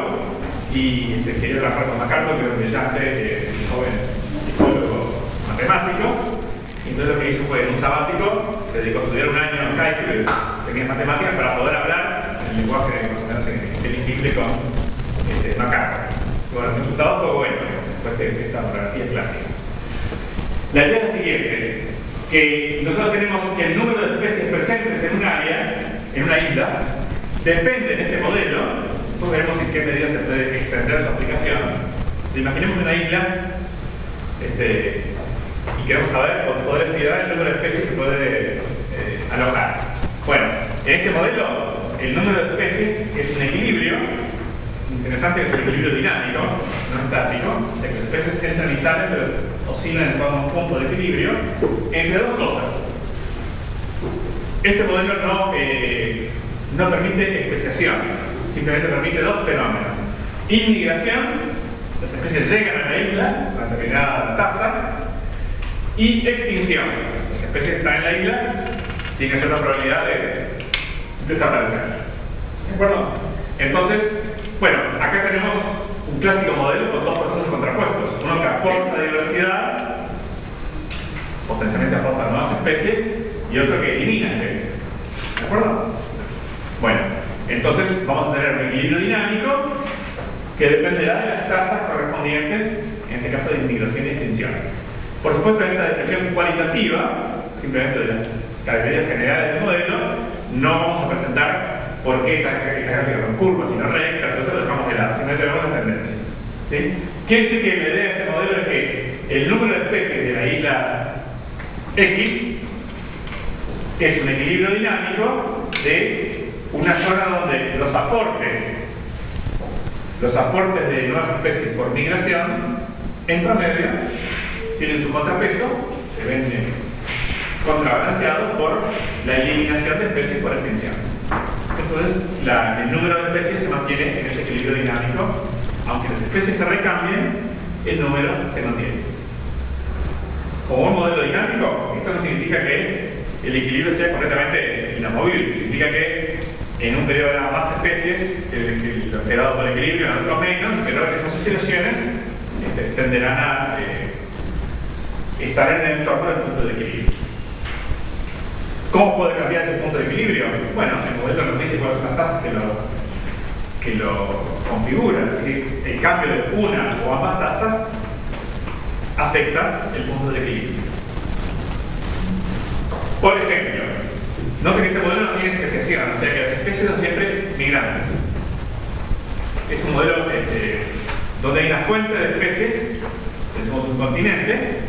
y quería trabajar con McArthur, que era un brillante, joven psicólogo matemático. Y entonces lo que hizo fue, en un sabático, se dedicó a estudiar un año en CAI, que tenía matemáticas, para poder hablar en el lenguaje más o menos inteligible con McArthur. Bueno, el resultado fue bueno, después de esta monografía clásica. La idea es la siguiente, que nosotros tenemos que el número de especies presentes en un área, en una isla, depende de este modelo. Después veremos en qué medida se puede extender su aplicación. Imaginemos una isla y queremos saber o poder estudiar el número de especies que puede alojar. Bueno, en este modelo, el número de especies es un equilibrio. Interesante que es un equilibrio dinámico, no estático, o sea que las especies entran y salen, pero oscilan en torno a un punto de equilibrio entre dos cosas. Este modelo no permite especiación, simplemente permite dos fenómenos: inmigración, las especies llegan a la isla a una determinada tasa, y extinción, las especies que están en la isla tienen cierta probabilidad de desaparecer. ¿De acuerdo? Entonces, bueno, acá tenemos un clásico modelo con dos procesos contrapuestos. Uno que aporta diversidad, potencialmente aporta nuevas especies, y otro que elimina especies. ¿De acuerdo? Bueno, entonces vamos a tener un equilibrio dinámico que dependerá de las tasas correspondientes, en este caso de inmigración y extinción. Por supuesto, en esta descripción cualitativa, simplemente de las características generales del modelo, no vamos a presentar por qué estas características son curvas y no rectas, entonces lo dejamos de lado, simplemente vemos las tendencias. ¿Sí? Quiere decir que la idea de este modelo es que el número de especies de la isla X es un equilibrio dinámico de una zona donde los aportes de nuevas especies por migración, en promedio, tienen su contrapeso, se ven contrabalanceados por la eliminación de especies por extinción. Entonces, el número de especies se mantiene en ese equilibrio dinámico. Aunque las especies se recambien, el número se mantiene. Como un modelo dinámico, esto no significa que el equilibrio sea completamente inamovible. Significa que en un periodo habrá más especies que lo esperado por el equilibrio, en otros menos, pero esas oscilaciones tenderán a estar en el entorno del punto de equilibrio. ¿Cómo puede cambiar ese punto de equilibrio? Bueno, el modelo nos dice cuáles son las tasas que lo configuran. Es decir, el cambio de una o ambas tasas afecta el punto de equilibrio. Por ejemplo, noten que este modelo no tiene especiación, o sea que las especies son siempre migrantes. Es un modelo donde hay una fuente de especies, somos un continente,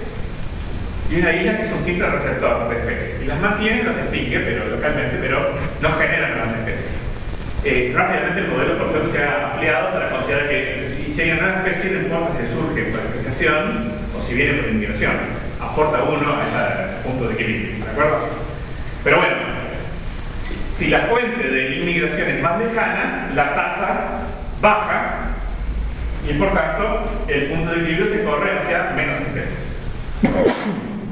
y una isla que es un simple receptor de especies. Y las mantiene, las extingue, pero localmente, pero no genera nuevas especies. Rápidamente el modelo por ejemplo se ha ampliado para considerar que si hay una nueva especie, no importa si surge por especiación o si viene por inmigración, aporta uno a ese punto de equilibrio, ¿de acuerdo? Pero bueno, si la fuente de inmigración es más lejana, la tasa baja y por tanto el punto de equilibrio se corre hacia menos especies.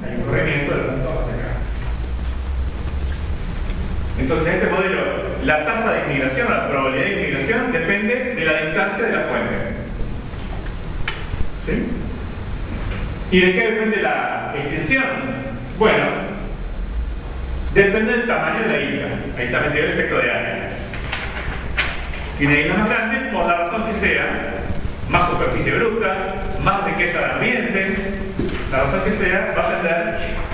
Hay un corrimiento de tanto hacia acá. Entonces en este modelo la tasa de inmigración, la probabilidad de inmigración depende de la distancia de la fuente. ¿Sí? ¿Y de qué depende la extinción? Bueno, depende del tamaño de la isla. Ahí está metido el efecto de área. Tiene islas más grandes, por la razón que sea, más superficie bruta, más riqueza de ambientes, la razón que sea, va a tender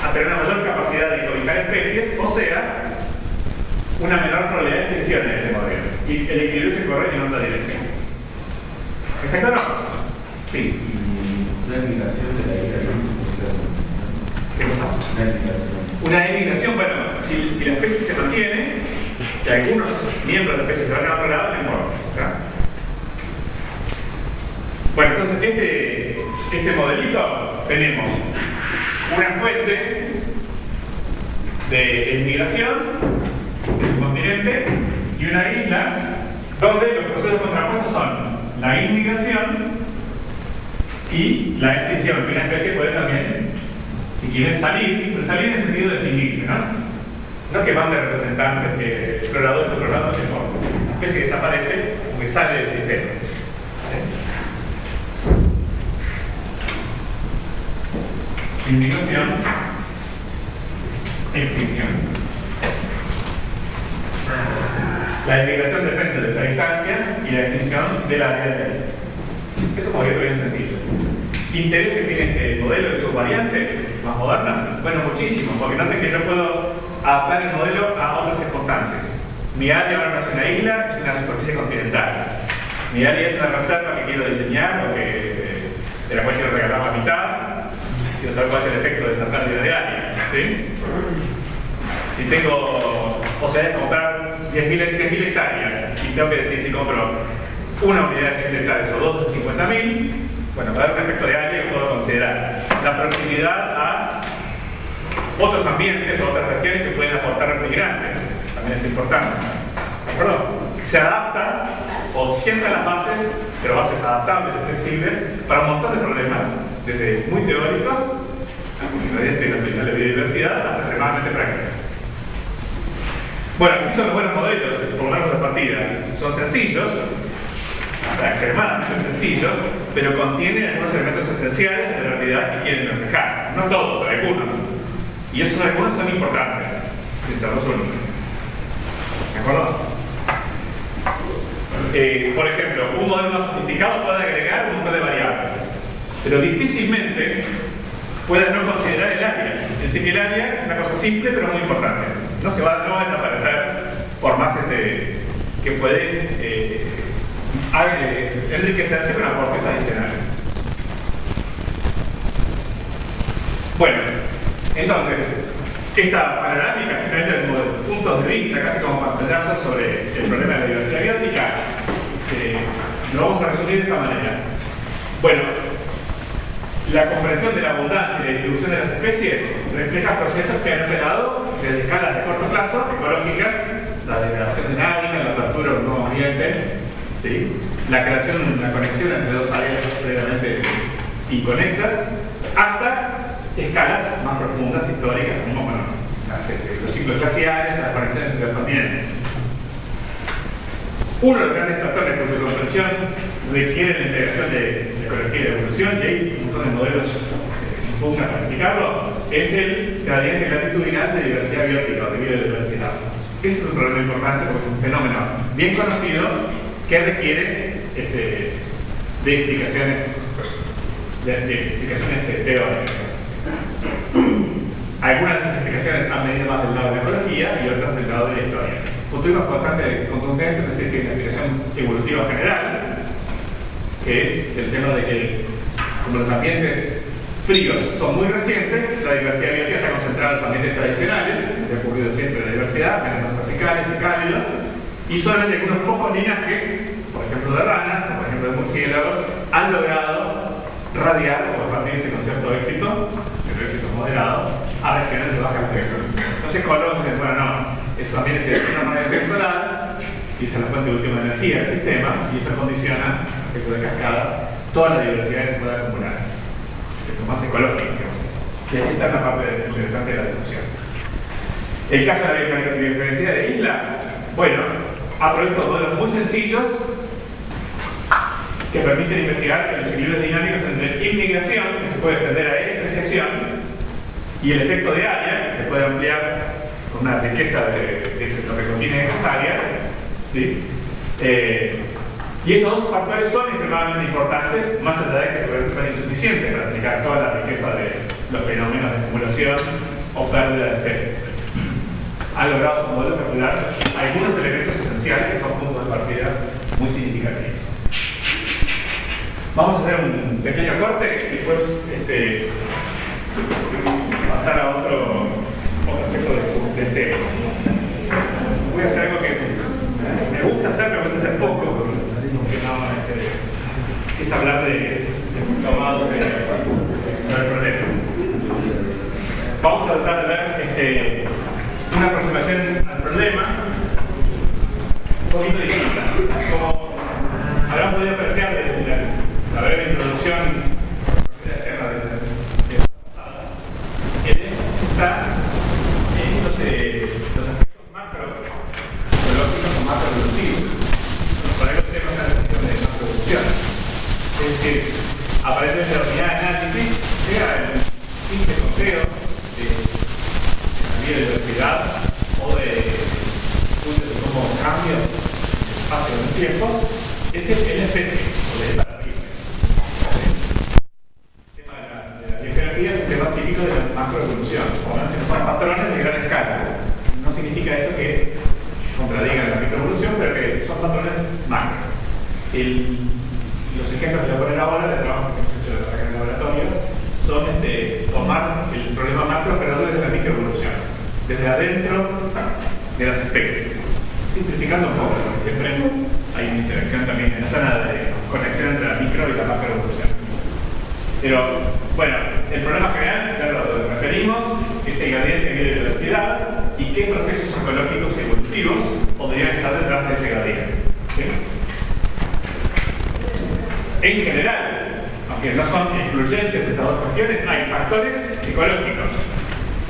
a tener una mayor capacidad de cobijar especies, o sea, una menor probabilidad de extinción en este modelo. Y el equilibrio se corre en otra dirección. ¿Está claro? Sí. La emigración de la isla no funciona. ¿Qué cosa? La emigración. Una emigración, bueno, si la especie se mantiene, que algunos miembros de la especie se vayan a otro lado, no importa. ¿Está? Bueno, entonces este modelito tenemos una fuente de inmigración del continente y una isla donde los procesos contrapuestos son la inmigración y la extinción, que una especie puede también, si quieren salir, pero salir en el sentido de extinguirse, ¿no? No que van de representantes, que exploradores, sino una especie que desaparece o que sale del sistema. ¿Sí? Inmigración, extinción. La inmigración depende de la distancia y la extinción del área de la isla. Eso como que bien sencillo. ¿Interés que tiene el modelo de sus variantes más modernas? Bueno, muchísimo, porque noten que yo puedo adaptar el modelo a otras circunstancias. Mi área ahora no es una isla, es una superficie continental. Mi área es una reserva que quiero diseñar o de la cual quiero regalar la mitad. Quiero saber cuál es el efecto de esa pérdida de área. ¿Sí? Si tengo posibilidad de comprar 100.000 hectáreas y tengo que decidir si compro una unidad de 100 hectáreas o dos de 50.000, bueno, para dar un efecto de área que puedo considerar la proximidad a otros ambientes o otras regiones que pueden aportar migrantes. También es importante. ¿De acuerdo? Se adapta o sienta las bases, pero bases adaptables y flexibles para un montón de problemas, desde muy teóricos, de la biodiversidad, hasta extremadamente prácticos. Bueno, así son los buenos modelos, por lo menos de partida. Son sencillos, extremadamente sencillos, pero contienen algunos elementos esenciales de la realidad que quieren reflejar. No todos, pero algunos. Y esos algunos son importantes, sin ser los únicos. ¿De acuerdo? Por ejemplo, un modelo más sofisticado puede agregar un montón de variables, pero difícilmente puede no considerar el área. Es decir, que el área es una cosa simple pero muy importante. No va a desaparecer por más que puede enriquecerse con aportes adicionales. Bueno, entonces, esta panorámica simplemente desde puntos de vista, casi como pantallazo sobre el problema de la diversidad biótica, lo vamos a resumir de esta manera. Bueno, la comprensión de la abundancia y la distribución de las especies refleja procesos que han operado desde escalas de corto plazo, ecológicas, la degradación dinámica, la apertura de un nuevo ambiente, ¿sí? La creación de una conexión entre dos áreas previamente inconexas, hasta escalas más profundas, históricas, como bueno, los ciclos glaciares, las conexiones entre los continentes. Uno de los grandes factores cuya comprensión requiere la integración de ecología y de evolución, y hay un montón de modelos que impugnan para explicarlo, es el gradiente latitudinal de diversidad biótica o de biodiversidad. Ese es un problema importante porque es un fenómeno bien conocido que requiere de explicaciones teóricas. Algunas de esas explicaciones han venido más del lado de la ecología y otras del lado de la historia. Tuvimos bastante contundente, es decir, que la explicación evolutiva general, que es el tema de que como los ambientes fríos son muy recientes, la diversidad biológica está concentrada en los ambientes tradicionales, que ha ocurrido siempre la diversidad, menos tropicales y cálidos, y solamente algunos pocos linajes, por ejemplo de ranas, o por ejemplo de murciélagos, han logrado radiar o expandirse con cierto éxito, pero éxito moderado, a regiones de baja temperatura. Entonces ecólogos dicen, bueno, no, esos ambientes tienen una radiación solar, y esa es la fuente de última energía del sistema, y eso condiciona, efecto de cascada, toda la diversidad que se pueda acumular. Efecto más ecológico. Y así está la parte interesante de la discusión. El caso de la biodiversidad de islas, bueno, ha propuesto modelos muy sencillos que permiten investigar los equilibrios dinámicos entre inmigración, que se puede extender a especiación, y el efecto de área, que se puede ampliar con una riqueza de lo que contienen esas áreas, ¿sí? Y estos dos factores son extremadamente importantes, más allá de que seguramente son insuficientes para explicar toda la riqueza de los fenómenos de acumulación o pérdida de especies. Ha logrado su modelo calcular algunos elementos esenciales que son puntos de partida muy significativos. Vamos a hacer un pequeño corte y después pasar a otro aspecto del tema. Voy a hacer algo que me gusta hacer, pero me gusta hacer poco, porque no, es hablar de tomados del problema. Vamos a tratar de ver una aproximación al problema un poquito distinta. Como habrán podido apreciar desde la breve introducción de la guerra de la pasada, el énfasis está en los aspectos macroecológicos o macroevolutivos. Por ahí tenemos la definición de macroevolución. Es decir, aparentemente la unidad de análisis sea el simple conteo de la biodiversidad o de cómo cambia el espacio del tiempo, es la especie o el paradigma. El tema de la biogeografía es un tema típico de la macroevolución. Son patrones de gran escala. No significa eso que contradigan la microevolución, pero que son patrones macro. Los ejemplos que voy a poner ahora de trabajo que hemos hecho acá en el laboratorio son tomar el problema macro pero desde la microevolución, desde adentro de las especies, simplificando un poco, porque siempre hay una interacción también en la zona de conexión entre la micro y la macroevolución. Pero bueno, el problema general ya lo referimos, que es el gradiente de biodiversidad y qué procesos ecológicos y evolutivos podrían estar detrás de ese gradiente. ¿Sí? En general, aunque no son excluyentes estas dos cuestiones, hay factores ecológicos,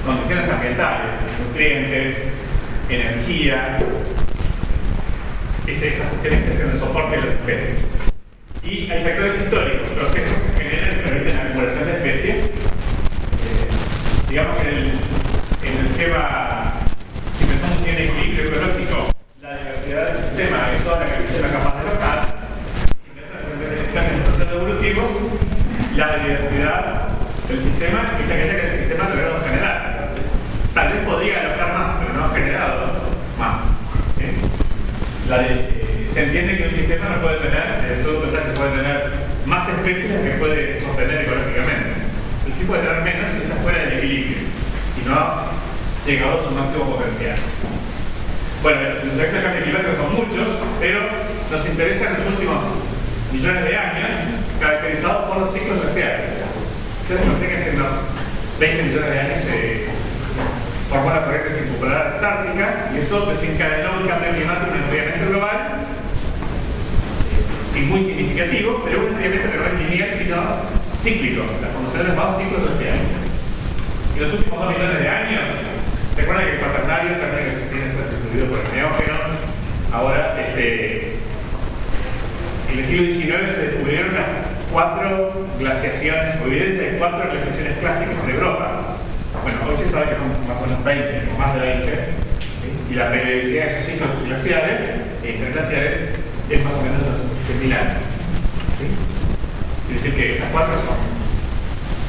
condiciones ambientales, nutrientes, energía, esas cuestiones que hacen el soporte de las especies. Y hay factores históricos, procesos que generan y permiten la acumulación de especies. Digamos que en el tema, si pensamos en el equilibrio ecológico, la diversidad del sistema es toda la que el sistema es capaz de lograr. En el proceso evolutivo, la diversidad del sistema es aquella que el sistema ha logrado generar. Tal vez podría alojar más, pero no ha generado más. ¿Sí? Se entiende que un sistema no puede tener, todo pensar que puede tener más especies que puede sostener ecológicamente. Pero sí puede tener menos si está fuera del equilibrio y no ha llegado a su máximo potencial. Bueno, los efectos de cambio climático son muchos, pero nos interesan los últimos millones de años, caracterizados por los ciclos glaciares. Ustedes noten que hace unos 20 millones de años se formó la corriente circumpolar antártica y eso desencadenó un cambio climático necesariamente global, sí, muy significativo, pero un necesariamente no es lineal, sino cíclico. La formación de los nuevos ciclos glaciares. En los últimos 2 millones de años, recuerden que el cuaternario también tiene que ser distribuido por el neógeno. Ahora, en el siglo XIX se descubrieron las 4 glaciaciones, o evidencia de 4 glaciaciones clásicas en Europa. Bueno, hoy se sabe que son más o menos 20, o más de 20, ¿sí? Y la periodicidad de esos ciclos glaciares e interglaciares es más o menos unos 100.000 años. ¿Sí? Quiere decir que esas 4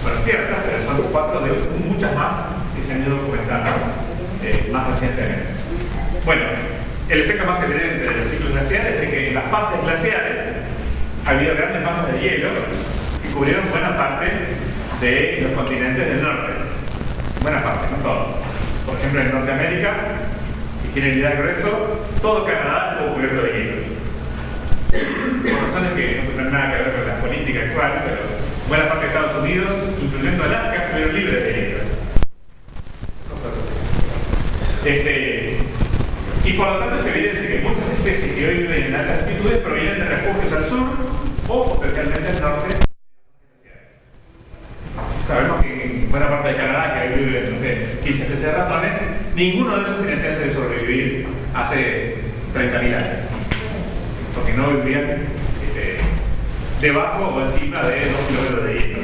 fueron ciertas, pero son 4 de muchas más que se han ido documentando más recientemente. Bueno, el efecto más evidente de los ciclos glaciares es que en las fases glaciares ha habido grandes masas de hielo que cubrieron buena parte de los continentes del norte. Buena parte, no todos. Por ejemplo, en Norteamérica, si quieren ir al grueso, todo Canadá estuvo cubierto de hielo. Por razones que no tienen nada que ver con la política actual, pero buena parte de Estados Unidos, incluyendo Alaska, estuvieron libres de hielo. Cosas así. Y por lo tanto es evidente que muchas especies que hoy viven en altas altitudes provienen de refugios al sur o especialmente al norte. Sabemos que en buena parte de Canadá, que hoy viven, no sé, 15 especies de ratones, ninguno de esos tiene chance de sobrevivir hace 30.000 años. Porque no vivían debajo o encima de 2 kilómetros de hielo.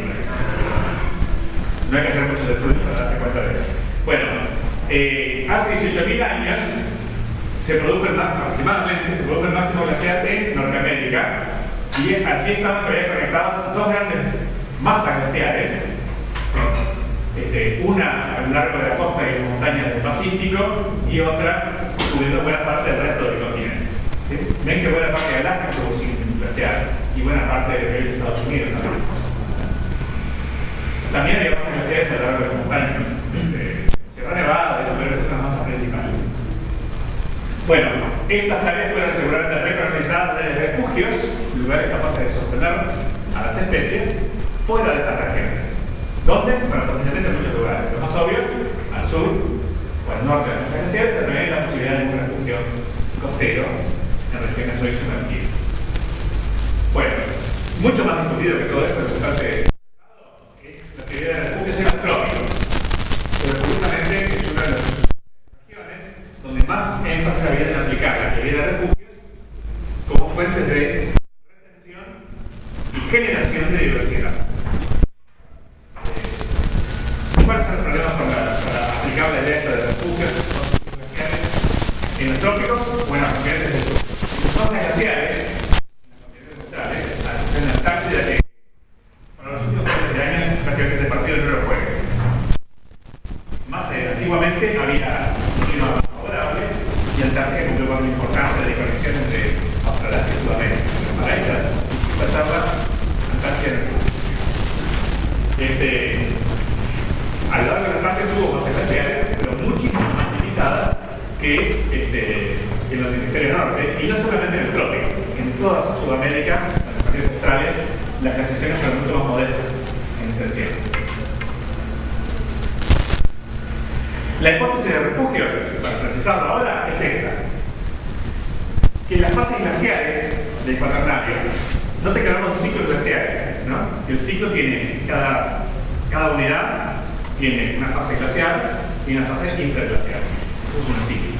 No hay que hacer muchos estudios para darse cuenta de eso. Bueno, hace 18.000 años se produjo aproximadamente el máximo glaciar en Norteamérica, y allí estaban todavía conectadas 2 grandes masas glaciares, una a lo largo de la costa y las montañas del Pacífico y otra cubriendo buena parte del resto del continente. ¿Sí? Ven que buena parte de Alaska estuvo sin glaciar y buena parte de Estados Unidos también. También había masas glaciares a lo largo de las montañas. Sierra Nevada, pero es una masas principales. Bueno, estas áreas fueron seguramente recolonizadas desde refugios, lugares capaces de sostener a las especies fuera de esas regiones. ¿Dónde? Bueno, potencialmente en muchos lugares. Los más obvios, al sur o al norte de la mesa glaciar, pero también hay la posibilidad de un refugio costero en regiones hoy sumergidas. Bueno, mucho más discutido que todo esto es la teoría de refugios en los trópicos. Pero justamente es una de las regiones donde más énfasis había en aplicar la teoría de refugios como fuentes de retención y generación de diversidad. ¿Cuáles son los problemas para aplicar la idea de refugios en los trópicos o en las continentes del sur? En las zonas glaciares, en las continentes australes, en la Antártida, que para los últimos miles de años básicamente este partido no lo juega. Más antiguamente había un clima más favorable y Antártida cumplió un papel importante de conexión entre Australasia y Sudamérica. Pero para esta etapa, Antártida no existe. A lo largo de los Andes hubo masas glaciares, pero muchísimo más limitadas que en los hemisferios norte, y no solamente en el trópico. En toda Sudamérica, en los países australes, las glaciaciones fueron mucho más modestas en extensión. La hipótesis de refugios, para precisarlo ahora, es esta: que en las fases glaciares del Cuaternario no te quedamos ciclos glaciares, ¿no? El ciclo tiene cada unidad tiene una fase glacial y una fase interglacial. Es un ciclo,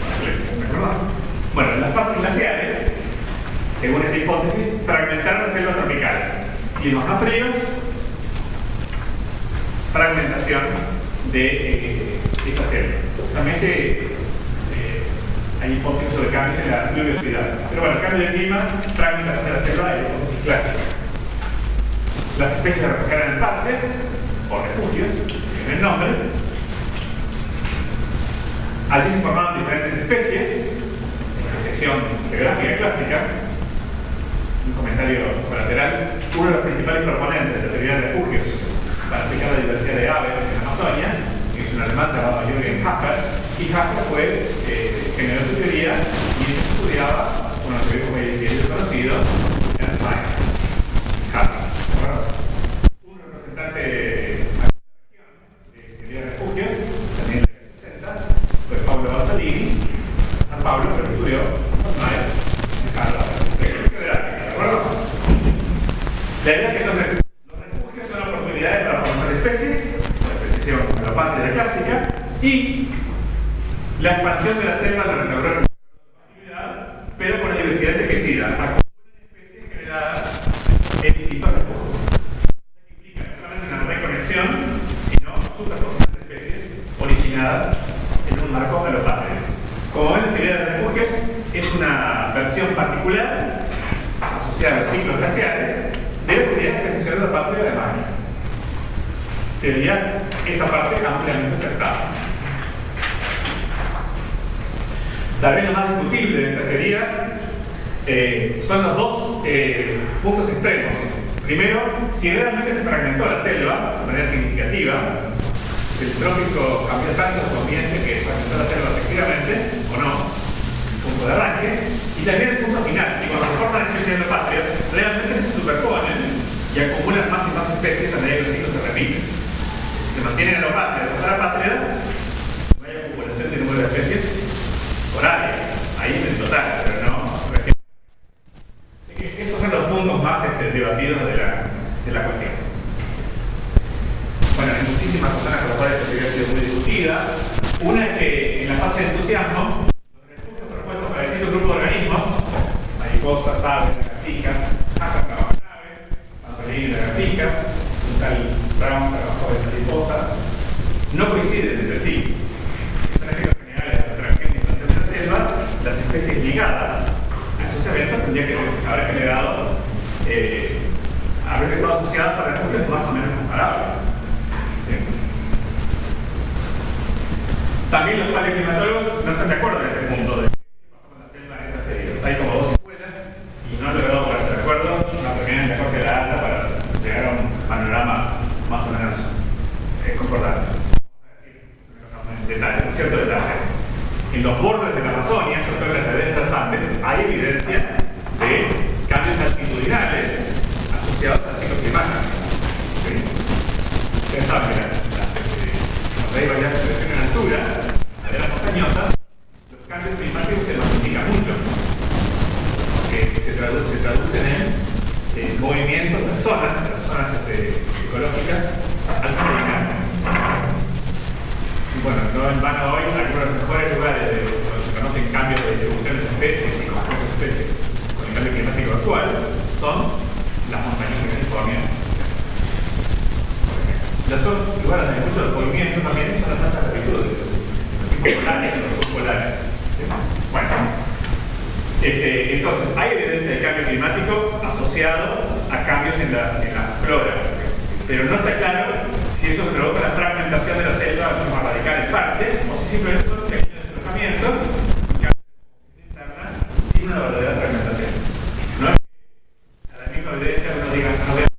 ¿de acuerdo? Bueno, en las fases glaciales, según esta hipótesis, fragmentaron la selva tropical. Climas más fríos, fragmentación de esa selva. También hay hipótesis sobre cambios en la pluviosidad. Pero bueno, el cambio de clima, fragmentación de la selva es la hipótesis clásica. Las especies se refugiaron en parches o refugios, en el nombre. Allí se formaron diferentes especies, en sección geográfica clásica. Un comentario colateral: uno de los principales proponentes de la teoría de refugios para aplicar la diversidad de aves en la Amazonia es un alemán llamado Jürgen Hafer, y Hafer generó su teoría y estudiaba uno de los viejos medios conocidos, Ernst Mayr. Hafer, un representante de teoría de refugios, también en los 60, fue Pablo Bassolini, San Pablo, pero estudió Mayr en Harvard, ¿de acuerdo? La idea es que los refugios son oportunidades para formar especies, la precisión galopante de la clásica, y la expansión de la selva la restauraron pero con una diversidad enriquecida, acumula especies generadas en distintos refugios. Eso implica no solamente una reconexión, sino superposición de especies es una versión particular asociada a los ciclos glaciares de la teoría que se hizo parte de Alemania. Teoría, esa parte ampliamente aceptada. Tal vez lo más discutible de esta teoría son los dos puntos extremos. Primero, si realmente se fragmentó la selva de manera significativa, el trópico cambió tanto su ambiente que fragmentó la selva efectivamente, o no, punto de arranque, y también el punto final, si cuando se forman especies endopátrias, realmente se superponen y acumulan más y más especies a medida que los ciclos se repiten. Si se mantienen endopátridas o parapátridas, no hay acumulación de número de especies por área, ahí es el total, pero no. Así que esos son los puntos más debatidos de la cuestión. Bueno, hay muchísimas razones por las cuales esta teoría ha sido muy discutida. Una es que en la fase de entusiasmo, los refugios propuestos para distintos grupos de organismos, mariposas, aves, lagartijas, trabajan aves, panzolín, lagartijas, un tal Brown trabajó de mariposas, no coinciden entre sí. Son efectos generales de atracción y expansión de la selva. Las especies ligadas a esos eventos tendrían que haber generado, haber estado asociadas a refugios más o menos comparables. También los paleoclimatólogos no están de acuerdo en este punto de qué pasó con la selva en estas teorías. Hay como dos escuelas y no han logrado ponerse de acuerdo. La primera en la Corte de la Haya para llegar a un panorama más o menos concordante. Vamos a decir una cosa en detalle, un cierto detalle. En los bordes de la Amazonia, sobre todo en las laderas de los Andes, hay evidencia de cambios altitudinales asociados al ciclo climático. ¿Sí? Ustedes saben que cuando hay variaciones en altura, laderas montañosas, los cambios climáticos se magnifican mucho, porque se traducen en movimientos de zonas ecológicas altitudinales. Y bueno, no en vano hoy, algunos de los mejores lugares donde se conocen cambios de distribuciones de especies y conjuntos de especies con el cambio climático actual son las montañas de California. Los lugares donde hay mucho movimiento también son las altas latitudes, los tipos polares y los subpolares. Bueno, entonces, hay evidencia de cambio climático asociado a cambios en la flora, pero no está claro si eso provoca la fragmentación de la selva para radical en parches o si simplemente son pequeños desplazamientos y cambios de composición interna sin una verdadera fragmentación. No es que a la misma evidencia uno diga no vean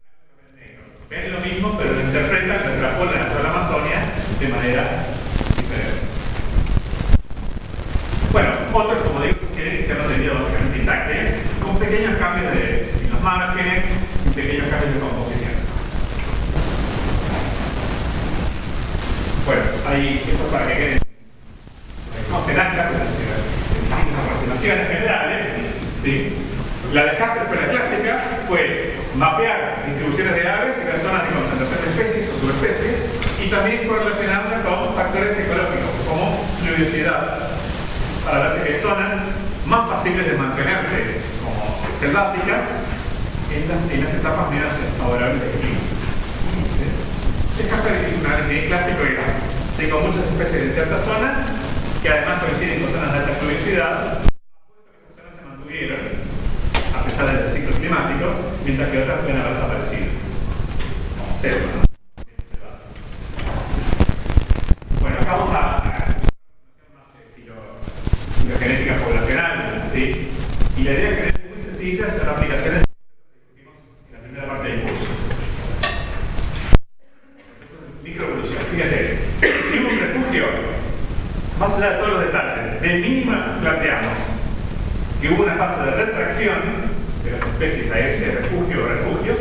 negro. Ven lo mismo, pero lo interpretan, lo extrapolan a toda la Amazonia de manera diferente. Bueno, otros, como digo, sugieren que se han mantenido básicamente intactos, con pequeños cambios en los márgenes y pequeños cambios de composición. Bueno, hay esto para que queden contenactas de distintas aproximaciones generales. ¿Sí? La de Casper fue la clásica, fue mapear distribuciones de aves y las zonas de concentración de especies o subespecies y también correlacionarlas con factores ecológicos como pluviosidad, para ver si hay zonas más fáciles de mantenerse como selváticas en las etapas menos favorables del clima. Casper es un análisis clásico y tengo muchas especies en ciertas zonas que además coinciden con zonas de alta pluviosidad, apuesto que esas zonas se mantuvieron a pesar del ciclo climático, mientras que otras pueden haber desaparecido. Como selva, ¿no? Bueno, acá vamos a más genética poblacional, ¿sí? Y la idea que es muy sencilla son aplicaciones que discutimos en la primera parte del curso. Microevolución. Fíjense, si hubo un refugio, más allá de todos los detalles, de mínima planteamos que hubo una fase de retracción de las especies a ese refugio o refugios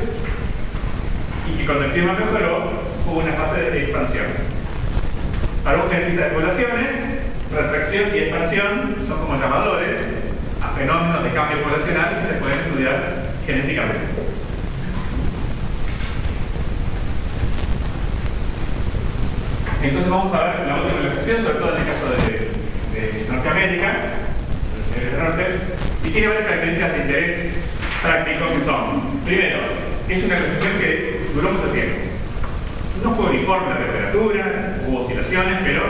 y que cuando el clima mejoró hubo una fase de expansión. Para un genetista de poblaciones, retracción y expansión son como llamadores a fenómenos de cambio poblacional que se pueden estudiar genéticamente. Entonces vamos a ver la última sección, sobre todo en el caso de Norteamérica, de los señores del norte, y tiene varias características de interés práctico que son, primero, es una evolución que duró mucho tiempo. No fue uniforme la temperatura, hubo oscilaciones, pero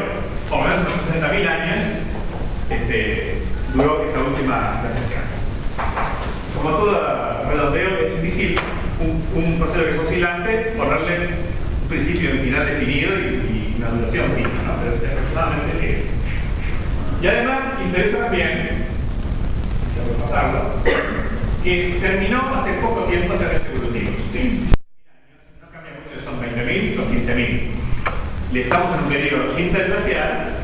por lo menos unos 60.000 años duró esa última sesión. Como todo redondeo, es difícil un proceso que es oscilante ponerle un principio y un final definido y una duración fija, ¿no? Pero es aproximadamente eso. Y además interesa también, tengo que pasarlo, que terminó hace poco tiempo en términos evolutivos. ¿Sí? No cambia mucho, son 20.000 o 15.000. Le estamos en un periodo interglacial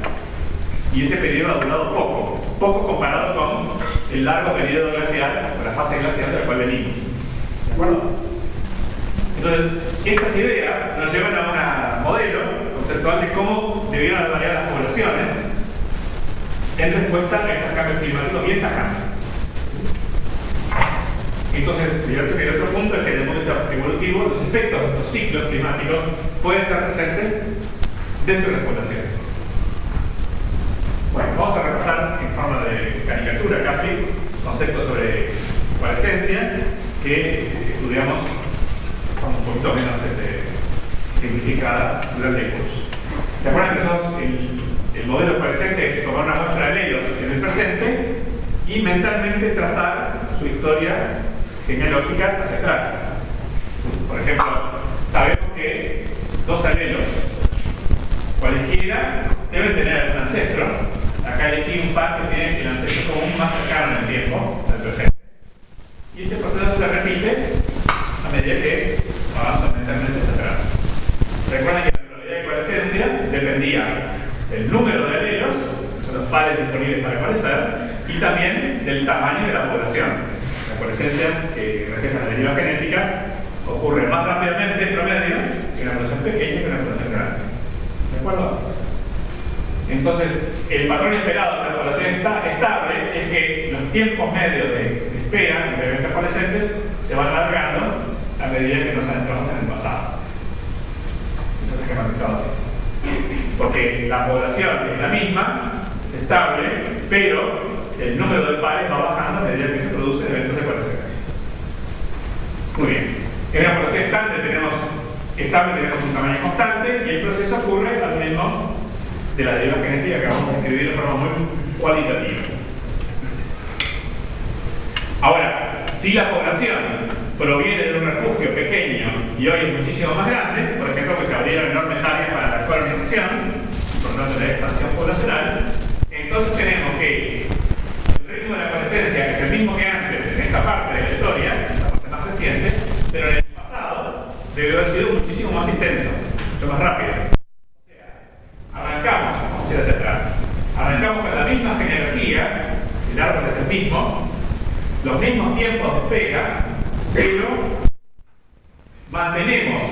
y ese periodo ha durado poco comparado con el largo periodo glacial, o la fase glacial de la cual venimos. ¿De acuerdo? Entonces, estas ideas nos llevan a un modelo conceptual de cómo debieron haber variado las poblaciones en respuesta a estos cambios climáticos y estas cambios. Entonces, el otro punto es que desde el punto de vista evolutivo, los efectos de estos ciclos climáticos pueden estar presentes dentro de las poblaciones. Bueno, vamos a repasar en forma de caricatura casi conceptos sobre coalescencia que estudiamos con un poquito menos simplificada durante el curso. ¿Se acuerdan que el modelo de coalescencia es tomar una muestra de helio en el presente y mentalmente trazar su historia genealógica hacia atrás? Por ejemplo, sabemos que dos alelos, cualesquiera, deben tener algún ancestro. Acá elegí un par que tiene el ancestro común más cercano en el tiempo, del presente. Y ese proceso se repite a medida que avanza mentalmente hacia atrás. Recuerden que la probabilidad de coalescencia dependía del número de alelos, que son los pares disponibles para coalescer, y también del tamaño de la población. La coalescencia, que refleja la deriva genética, ocurre más rápidamente en promedio en una población pequeña que en una población grande. ¿De acuerdo? Entonces, el patrón esperado de la población estable es que los tiempos medios de espera entre eventos coalescentes se van alargando a medida que nos adentramos en el pasado. Eso es esquematizado así. Porque la población es la misma, es estable, pero el número de pares va bajando a medida que se producen eventos de coalescencia. Muy bien. En una población estable tenemos un tamaño constante y el proceso ocurre al ritmo de la deriva genética que vamos a escribir de forma muy cualitativa. Ahora, si la población proviene de un refugio pequeño y hoy es muchísimo más grande, por ejemplo, que se abrieron enormes áreas para la colonización, por lo tanto la expansión poblacional, entonces tenemos que el ritmo de la coalescencia, que es el mismo que antes en esta parte de la historia, en esta parte más reciente, pero en el pasado debe haber sido muchísimo más intenso, mucho más rápido. Arrancamos, vamos a ir hacia atrás. Arrancamos con la misma genealogía, el árbol es el mismo, los mismos tiempos de espera, pero mantenemos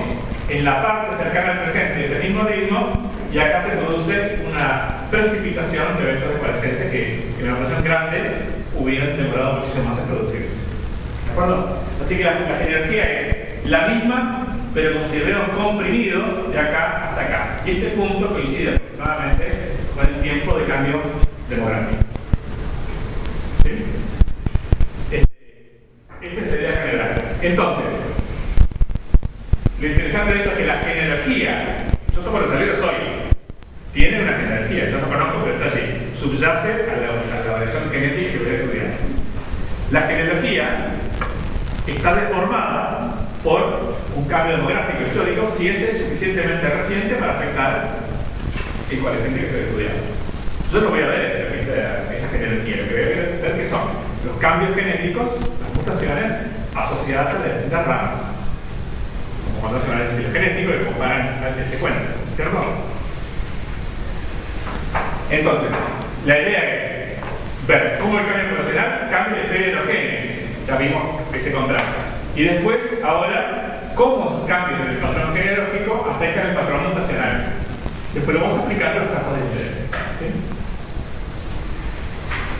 en la parte cercana al presente ese mismo ritmo y acá se produce una precipitación de eventos de coalescencia que en una población grande hubieran demorado muchísimo más en producirse. ¿De acuerdo? Así que la genealogía es la misma, pero como si hubiera un comprimido de acá hasta acá. Y este punto coincide aproximadamente con el tiempo de cambio demográfico. ¿Sí? Esa es la idea general. Entonces, lo interesante de esto es que la genealogía, yo tomo los alelos hoy, tiene una genealogía, yo no conozco, pero está allí, subyace a la variación genética que voy a estudiar. La genealogía está deformada por un cambio demográfico histórico si ese es suficientemente reciente para afectar el coalescente que estoy estudiando. Yo no voy a ver esta genealogía, lo que voy a ver que son los cambios genéticos, las mutaciones asociadas a las distintas ramas. Como cuando hacen un análisis genético y comparan las secuencias, ¿cierto? Entonces, la idea es ver cómo el cambio poblacional cambia la historia de los genes. Ya vimos ese contraste. Y después, ahora, cómo esos cambios en el patrón genealógico afectan el patrón mutacional. Después lo vamos a aplicar en los casos de interés. ¿Sí?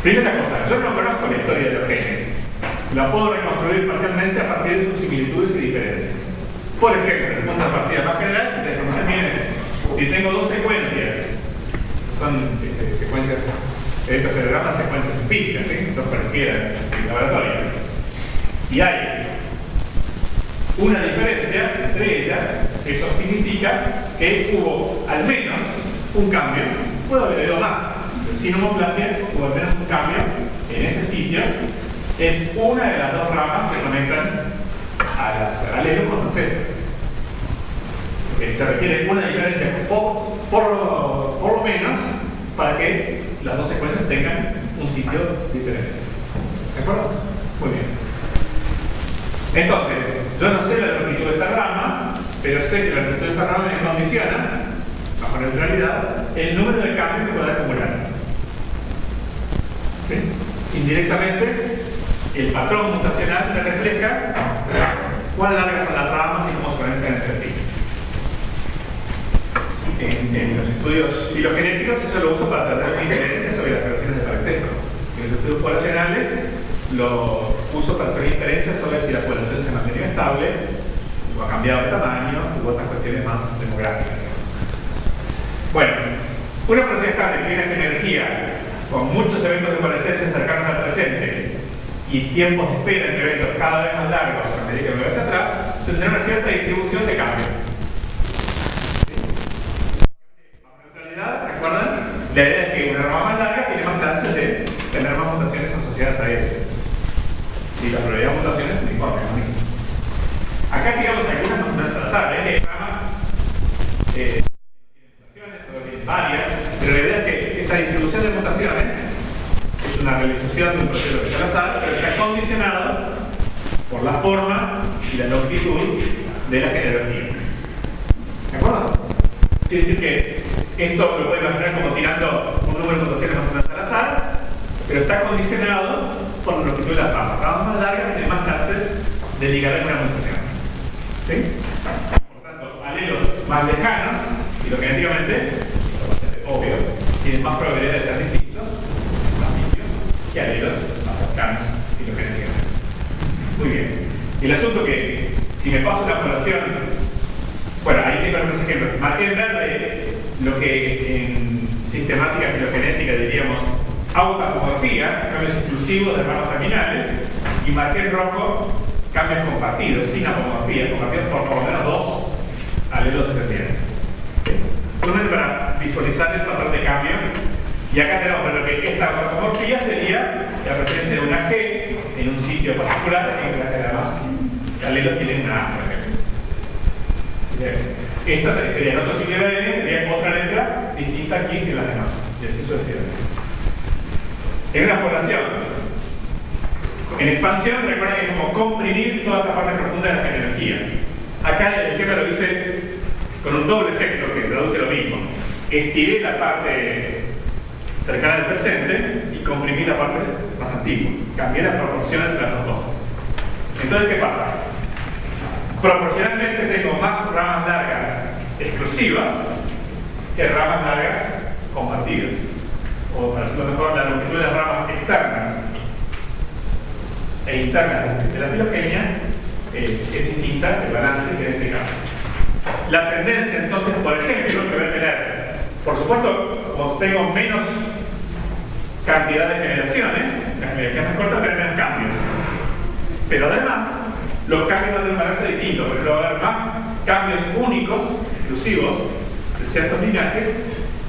Primera cosa, yo no conozco la historia de los genes. La puedo reconstruir parcialmente a partir de sus similitudes y diferencias. Por ejemplo, el punto de partida más general, la información viene es, si tengo dos secuencias, son secuencias, estos telegramas, secuencias empíricas, ¿sí? Dos cualquiera en laboratorio. Y hay una diferencia entre ellas, eso significa que hubo al menos un cambio, puede haber habido más, pero sin homoplasia o al menos un cambio en ese sitio en una de las dos ramas que conectan a las alelos con placenta. Porque se requiere una diferencia por lo menos para que las dos secuencias tengan un sitio diferente. ¿De acuerdo? Muy bien. Entonces, yo no sé la longitud de esta rama, pero sé que la longitud de esa rama me condiciona, bajo neutralidad, el número de cambios que pueda acumular. ¿Sí? Indirectamente, el patrón mutacional me refleja cuán largas son las ramas y cómo se conectan entre sí. En los estudios filogenéticos eso lo uso para tratar mi inferencia sobre las relaciones de parentesco. En los estudios poblacionales lo uso para hacer inferencias sobre si la población se ha mantenido estable o ha cambiado de tamaño u otras cuestiones más demográficas. Bueno, una población estable que tiene energía con muchos eventos de coalescencia cercanos al presente y tiempos de espera entre eventos cada vez más largos a medida que me voy hacia atrás, tendrá una cierta distribución de cambios. ¿Recuerdan? La idea es que una rama más larga tiene más chances de tener más mutaciones asociadas a ella. Si la probabilidad de mutaciones no importa, ¿no? Acá digamos algunas más o menos al azar, hay ramas tienen mutaciones, o tienen varias, pero la idea es que esa distribución de mutaciones es una realización de un proceso que es al azar, pero está condicionado por la forma y la longitud de la genealogía. ¿De acuerdo? Quiere decir que esto lo puede imaginar como tirando un número de mutaciones más o menos al azar, pero está condicionado por la longitud de las ramas. Ramas más largas tienen más chances de ligar alguna mutación. ¿Sí? Por tanto, alelos más lejanos, filogenéticamente, obvio, tienen más probabilidad de ser distintos, más sitios, que alelos más cercanos, filogenéticamente. Muy bien. Y el asunto que, si me paso una población, bueno, ahí tengo algunos ejemplos. Marqué en verde lo que en sistemática filogenética diríamos autapomorfías, cambios exclusivos de ramas terminales, y marqué en rojo cambios compartidos, sin apomorfías, compartidos por lo menos dos alelos descendientes. Solamente para visualizar el patrón de cambio. Y acá tenemos bueno, que esta autapomorfía sería la presencia de una G en un sitio particular en la que además alelos tienen una A, por ejemplo. Esta sería en otro sitio de ADN, tendría otra letra distinta aquí que las demás, y así sucesivamente. En una población en expansión, recuerda que es como comprimir toda esta parte profunda de la genealogía. Acá el esquema lo hice con un doble efecto que traduce lo mismo. Estiré la parte cercana al presente y comprimí la parte más antigua. Cambié la proporción entre las dos cosas. Entonces, ¿qué pasa? Proporcionalmente tengo más ramas largas exclusivas que ramas largas compartidas. O para decirlo mejor, la longitud de las ramas externas e internas de la filogenia es distinta del balance que en este caso. La tendencia entonces, por ejemplo, que voy a tener, por supuesto, como tengo menos cantidad de generaciones, las generaciones más cortas tienen menos cambios. Pero además, los cambios van a tener un balance distinto, porque va a haber más cambios únicos, exclusivos, de ciertos linajes,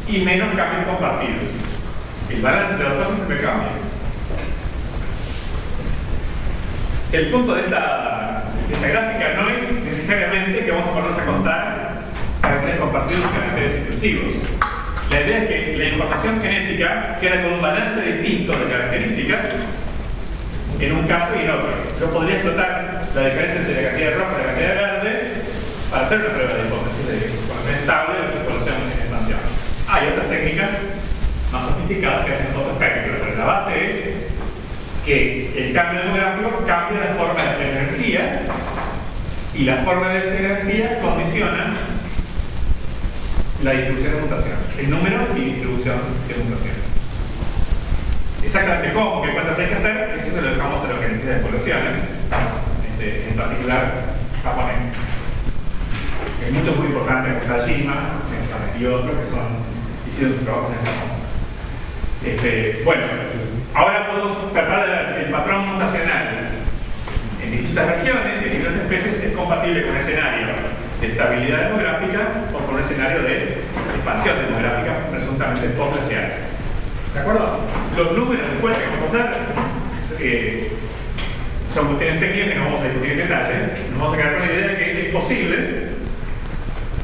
y menos cambios compartidos. El balance de las dos cosas siempre cambia. El punto de esta gráfica no es necesariamente que vamos a ponernos a contar caracteres compartidos y caracteres exclusivos. La idea es que la información genética queda con un balance distinto de características en un caso y en otro. Yo podría explotar la diferencia entre la cantidad de rojo y la cantidad de verde para hacer una prueba de hipótesis de población estable o de población en expansión. Hay otras técnicas más sofisticadas que hacen otro espectro, pero la base es que el cambio demográfico cambia la forma de la energía y la forma de la energía condiciona la distribución de mutaciones, el número y distribución de mutaciones. Exactamente cómo, qué cuentas hay que hacer, eso se lo dejamos a los genetistas de poblaciones, en particular japoneses. Hay muchos muy importantes como Tajima y otros que hicieron sus trabajos en Japón. Bueno, ahora podemos tratar de ver si el patrón mutacional en distintas regiones y en distintas especies es compatible con un escenario de estabilidad demográfica o con un escenario de expansión demográfica presuntamente potencial. ¿De acuerdo? Los números después que vamos a hacer son cuestiones técnicas que no vamos a discutir en detalle. Nos vamos a quedar con la idea de que es posible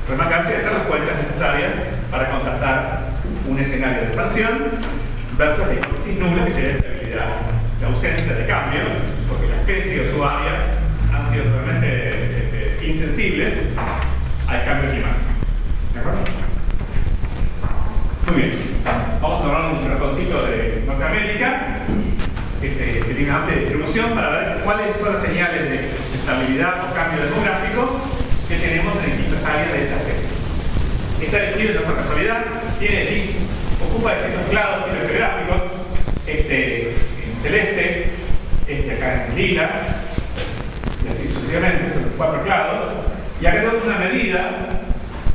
remarcarse y hacer las cuentas necesarias para contrastar un escenario de expansión versus la hipótesis nula, que sería la estabilidad, la ausencia de cambio, porque la especie o su área han sido totalmente insensibles al cambio climático. ¿De acuerdo? Muy bien. Vamos a tomar un ratoncito de Norteamérica, que tiene una amplia distribución, para ver cuáles son las señales de estabilidad o cambio demográfico que tenemos en distintas áreas de esta especie. Está descrito por casualidad, ocupa distintos clados geográficos, en celeste, acá en lila, y así sucesivamente, estos 4 clados. Y acá tenemos una medida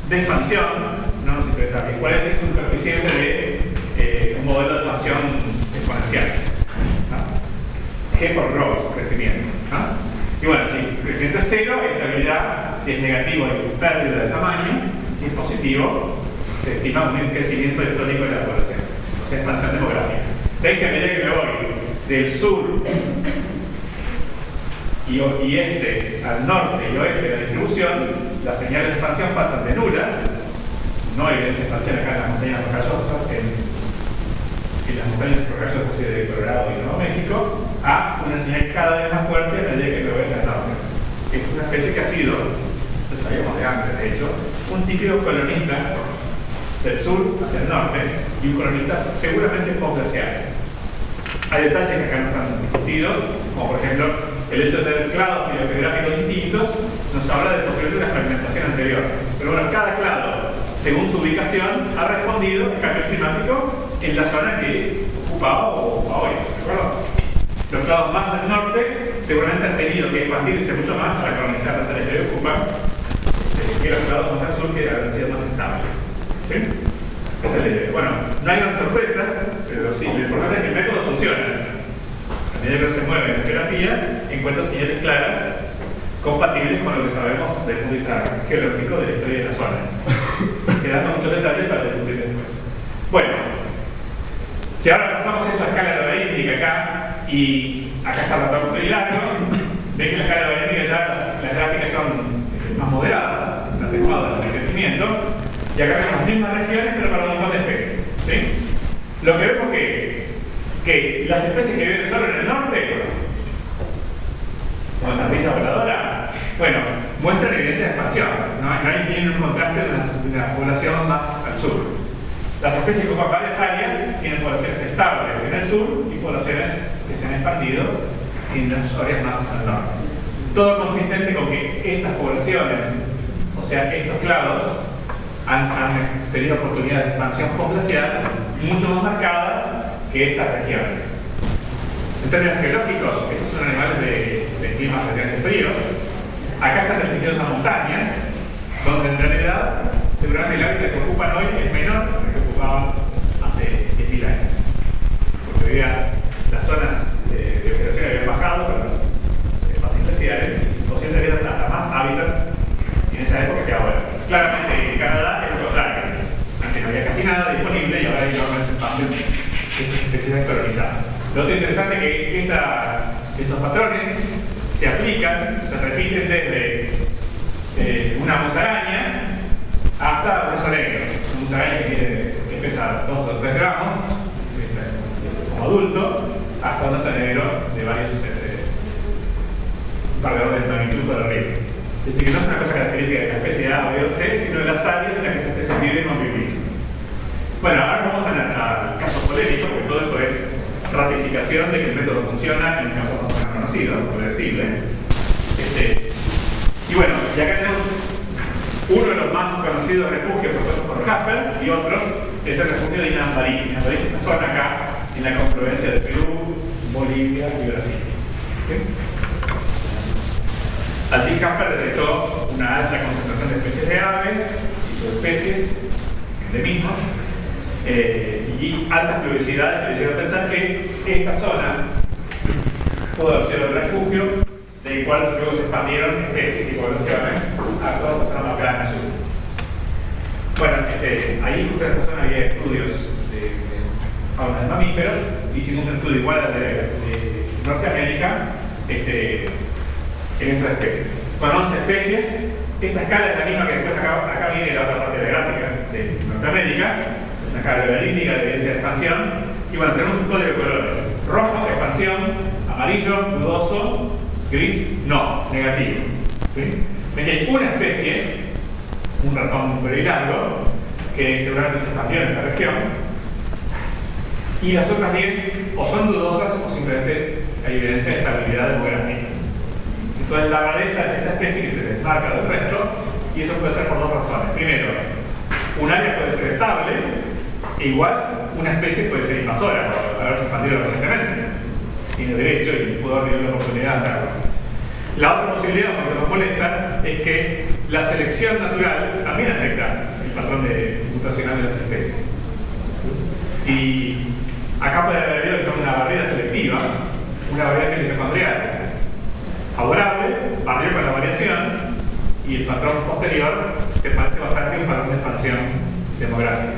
de expansión, no nos interesa aquí, cuál es un coeficiente de un modelo de expansión exponencial. ¿No? G por rho, crecimiento. ¿No? Y bueno, si crecimiento es 0, estabilidad, si es negativo hay pérdida de tamaño, si es positivo, se estima un crecimiento histórico de la población, o sea, expansión demográfica. Veis que a medida que me voy del sur y este al norte y oeste de la distribución, las señales de expansión pasan de nulas, no hay esa expansión acá en las montañas rocallosas, en las montañas rocallosas de Colorado y Nuevo México, a una señal cada vez más fuerte a medida que me voy hacia el norte. Es una especie que ha sido, lo sabíamos de antes de hecho, un típico colonista del sur hacia el norte y un colonista seguramente post-glacial. Hay detalles que acá no están discutidos, como por ejemplo el hecho de tener clados geográficos distintos nos habla de posiblemente una fragmentación anterior. Pero bueno, cada clado, según su ubicación, ha respondido al cambio climático en la zona que ocupaba o ocupa hoy. ¿De acuerdo? Los clados más del norte seguramente han tenido que expandirse mucho más para colonizar las áreas que ocupan que los clados más al sur, que han sido más estables. ¿Sí? Esa es la idea. Bueno, no hay grandes sorpresas, pero sí, lo importante es que el método funciona. A medida que uno se mueve en la geografía, encuentra señales claras compatibles con lo que sabemos del punto de vista geológico de la historia de la zona. Quedando muchos detalles para discutir después. Bueno, si ahora pasamos eso a escala logarítmica acá, y acá está el ratón trilargo, ven que la escala logarítmica ya las gráficas son más moderadas, las adecuadas de crecimiento, y acá vemos las mismas regiones pero para un montón de especies. ¿Sí? Lo que vemos que es que las especies que viven solo en el norte, como esta ardilla voladora, bueno, muestran evidencia de expansión, no tienen un contraste de la población más al sur. Las especies que ocupan varias áreas tienen poblaciones estables en el sur y poblaciones que se han expandido en las áreas más al norte. Todo consistente con que estas poblaciones, o sea, estos clados, han tenido oportunidades de expansión postglacial mucho más marcadas que estas regiones. En términos geológicos, estos son animales de climas relativamente fríos. Acá están restringidos a montañas, donde en realidad seguramente el hábitat que ocupan hoy es menor que el que ocupaban hace 10.000 años. Porque hoy día las zonas de vegetación habían bajado, pero los espacios glaciares, es imposible ver hasta más hábitat en esa época que ahora. Claramente en Canadá es lo contrario. Antes no había casi nada disponible y ahora hay enormes espacios que estas especies han colonizado. Lo otro interesante es que estos patrones se aplican, se repiten desde una musaraña hasta un oso negro. Una musaraña que pesa 2 o 3 gramos como adulto, hasta un oso negro de varios un par de órdenes de magnitud por arriba. Es decir, que no es una cosa característica de la especie A o B o C, sino de las áreas en las que esas especies viven o vivir. Bueno, ahora vamos al caso polémico, porque todo esto es ratificación de que el método funciona en un caso más o menos conocido, predecible. Y bueno, y acá tenemos uno de los más conocidos refugios propuestos por Casper y otros es el refugio de Inambarí. Inambarí es esta zona acá en la confluencia de Perú, Bolivia y Brasil. ¿Sí? Allí Casper detectó una alta concentración de especies de aves y subespecies, endemismos, y altas pluviosidades que le hicieron pensar que esta zona pudo haber sido el refugio del cual luego se expandieron especies y poblaciones a todas las zonas marcadas en el sur. Bueno, ahí justo en esta zona había estudios fauna de mamíferos, hicimos un estudio igual al de Norteamérica en esas especies. Con 11 especies, esta escala es la misma que después acá viene la otra parte de la gráfica de Norteamérica, es una escala logarítmica de evidencia de expansión, y bueno, tenemos un código de colores: rojo, expansión; amarillo, dudoso; gris, no, negativo. ¿Sí? Ven que hay una especie, un ratón largo, que seguramente se expandió en esta región, y las otras 10 o son dudosas o simplemente hay evidencia de estabilidad demográfica. Entonces la rareza es esta especie que se desmarca del resto, y eso puede ser por dos razones. Primero, un área puede ser estable, e igual una especie puede ser invasora por haberse expandido recientemente. Tiene derecho y pudo haber tenido la oportunidad de hacerlo. La otra posibilidad, porque nos molesta, es que la selección natural también afecta el patrón mutacional de las especies. Si acá puede haber habido una barrera selectiva, una barrera mitocondrial favorable, barrió con la variación, y el patrón posterior se parece bastante a un patrón de expansión demográfica.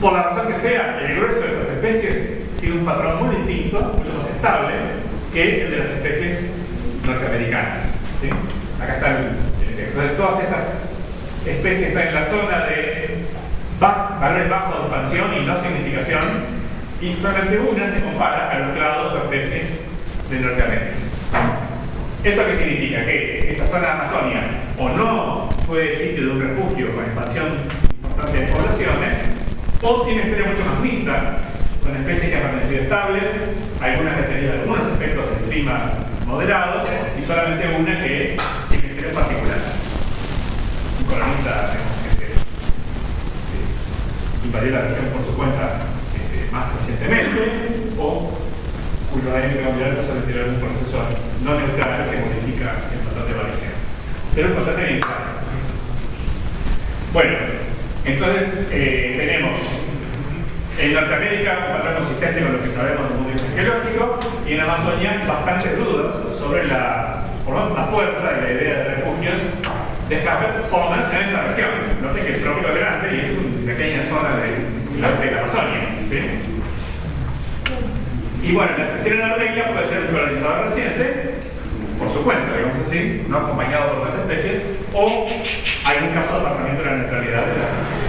Por la razón que sea, el grueso de estas especies sigue un patrón muy distinto, mucho más estable, que el de las especies norteamericanas. ¿Sí? Acá está entonces, todas estas especies están en la zona de valores bajos de expansión y no significación, y solamente una se compara a los clados o especies de Norteamérica. ¿Esto qué significa? Que esta zona de Amazonia o no fue sitio de un refugio con expansión importante de poblaciones, o tiene una historia mucho más mixta, con especies que han permanecido estables, algunas que han tenido algunos efectos del clima moderados, y solamente una que tiene un interés particular. Un colonista que invadió la región por su cuenta más recientemente, o cuyo daño cambiar se refiere a un proceso no neutral que modifica el patrón de variación. Pero es bastante bien claro. Bueno, entonces tenemos en Norteamérica un patrón consistente con lo que sabemos del mundo geológico, y en Amazonia bastantes dudas sobre por lo menos la fuerza y la idea de refugios de escape, por lo menos en esta región. Note que el trópico es grande y es una pequeña zona de la Amazonia. ¿Sí? Y bueno, la excepción a la regla puede ser un colonizador reciente, por su cuenta, digamos así, no acompañado por otras especies, o algún caso de apartamiento de la neutralidad de las especies.